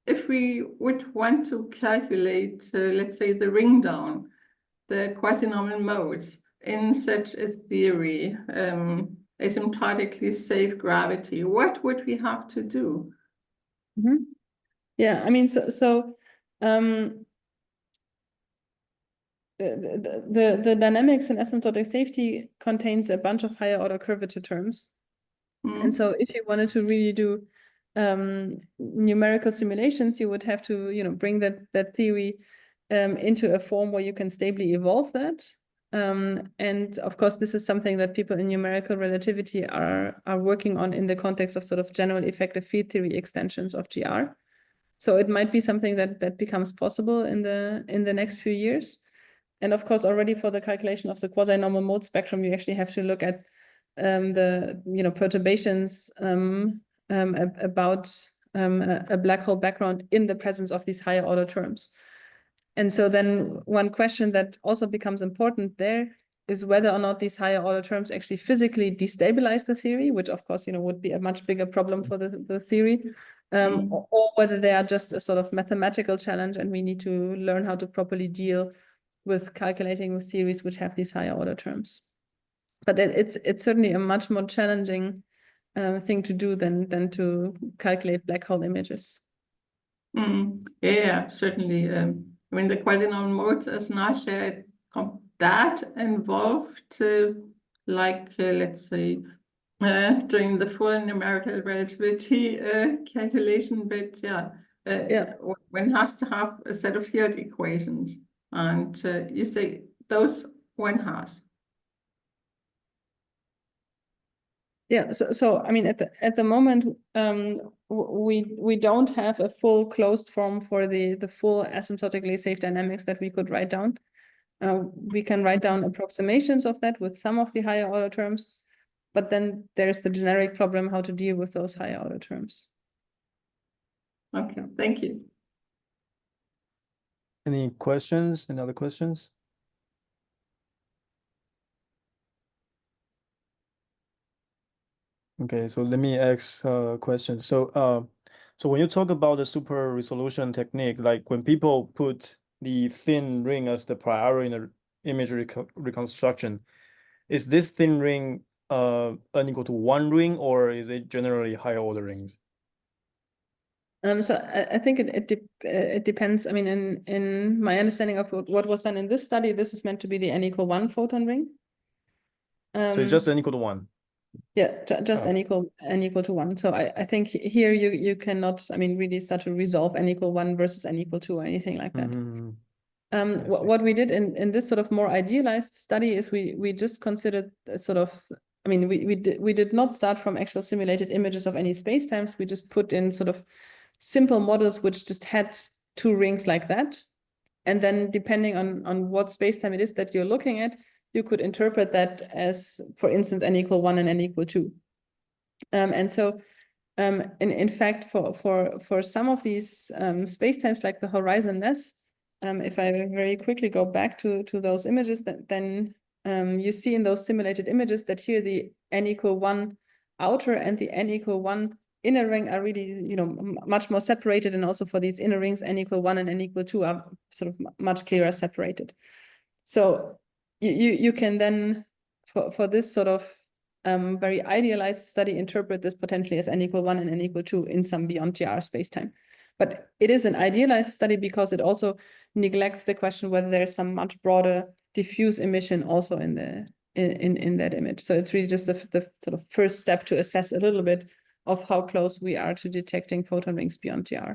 if we would want to calculate, let's say, the ring down, the quasi-normal modes in such a theory, asymptotically safe gravity, what would we have to do? Yeah, I mean, the dynamics in asymptotic safety contains a bunch of higher order curvature terms. And so if you wanted to really do numerical simulations, you would have to, bring that theory into a form where you can stably evolve that. And of course, this is something that people in numerical relativity are working on in the context of sort of general effective field theory extensions of GR. So it might be something that becomes possible in the next few years. And of course, already for the calculation of the quasi-normal mode spectrum, you actually have to look at the perturbations about a black hole background in the presence of these higher order terms. And so then one question that also becomes important there is whether or not these higher order terms actually physically destabilize the theory, which of course would be a much bigger problem for the theory, or whether they are just a sort of mathematical challenge and we need to learn how to properly deal with calculating with theories which have these higher order terms. But it's certainly a much more challenging thing to do than to calculate black hole images. Yeah, certainly. I mean, the quasi-normal modes, as Nasha, that involved, let's say, during the full numerical relativity calculation, but one has to have a set of field equations, and you say those one has. Yeah, so I mean, at the moment, we don't have a full closed form for the full asymptotically safe dynamics that we could write down. We can write down approximations of that with some of the higher order terms, but then there's the generic problem how to deal with those higher order terms. Okay, thank you. Any questions? Any other questions? Okay, so let me ask a question. So when you talk about the super resolution technique, like when people put the thin ring as the priority in the image reconstruction, is this thin ring unequal to one ring, or is it generally higher order rings? So I think it depends. I mean, in my understanding of what was done in this study, this is meant to be the n=1 photon ring. So it's just n equal to 1. Yeah, just n equal to 1. So I think here you cannot, I mean, really start to resolve n=1 versus n=2 or anything like that. What we did in this sort of more idealized study is we just considered sort of, I mean, we did not start from actual simulated images of any spacetimes. We just put in sort of simple models which just had two rings like that. And then depending on what spacetime it is that you're looking at, you could interpret that as, for instance, n equal 1 and n equal 2. And so in fact, for some of these spacetimes like the horizonless, if I very quickly go back to those images, then you see in those simulated images that here the n equal 1 outer and the n equal 1 inner ring are really, much more separated. And also for these inner rings, n equal 1 and n equal 2 are sort of much clearer separated. So you can then, for this sort of very idealized study, interpret this potentially as n equal 1 and n equal 2 in some beyond GR spacetime. But it is an idealized study because it also neglects the question whether there's some much broader diffuse emission also in that image. So it's really just the sort of first step to assess a little bit of how close we are to detecting photon rings beyond GR.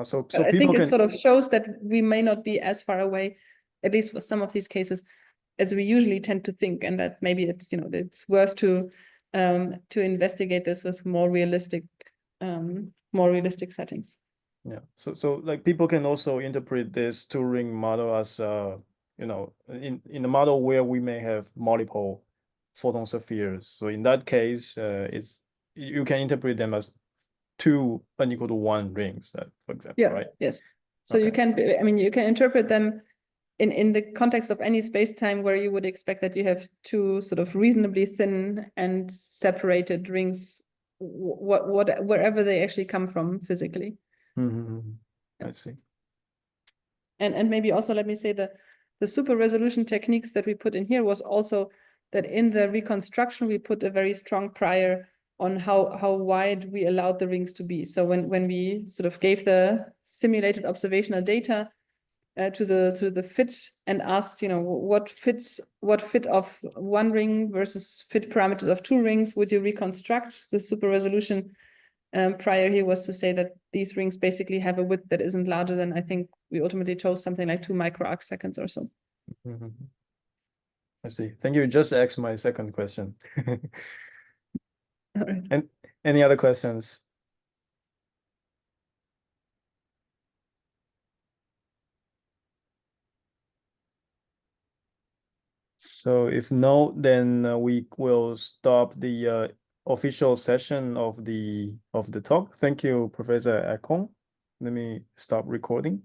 So I think it sort of shows that we may not be as far away, at least for some of these cases, as we usually tend to think, and that maybe it's worth to investigate this with more realistic settings. Yeah. So like people can also interpret this two-ring model as in a model where we may have multiple photon spheres. So in that case, you can interpret them as two n equal to 1 rings, for example, yeah, right? Yes. So you can interpret them in the context of any space-time where you would expect that you have two sort of reasonably thin and separated rings, wherever they actually come from physically. Mm-hmm. I see. And maybe also let me say the super resolution techniques that we put in here was also that in the reconstruction we put a very strong prior on how wide we allowed the rings to be. So when we sort of gave the simulated observational data to the fit and asked, what fit of one ring versus fit parameters of two rings would you reconstruct? The super resolution prior here was to say that these rings basically have a width that isn't larger than, I think we ultimately chose something like 2 micro-arc seconds or so. Mm-hmm. I see. Thank you. Just asked my second question. All right. And any other questions? So if no, then we will stop the official session of the talk. Thank you, Professor Eichhorn. Let me stop recording.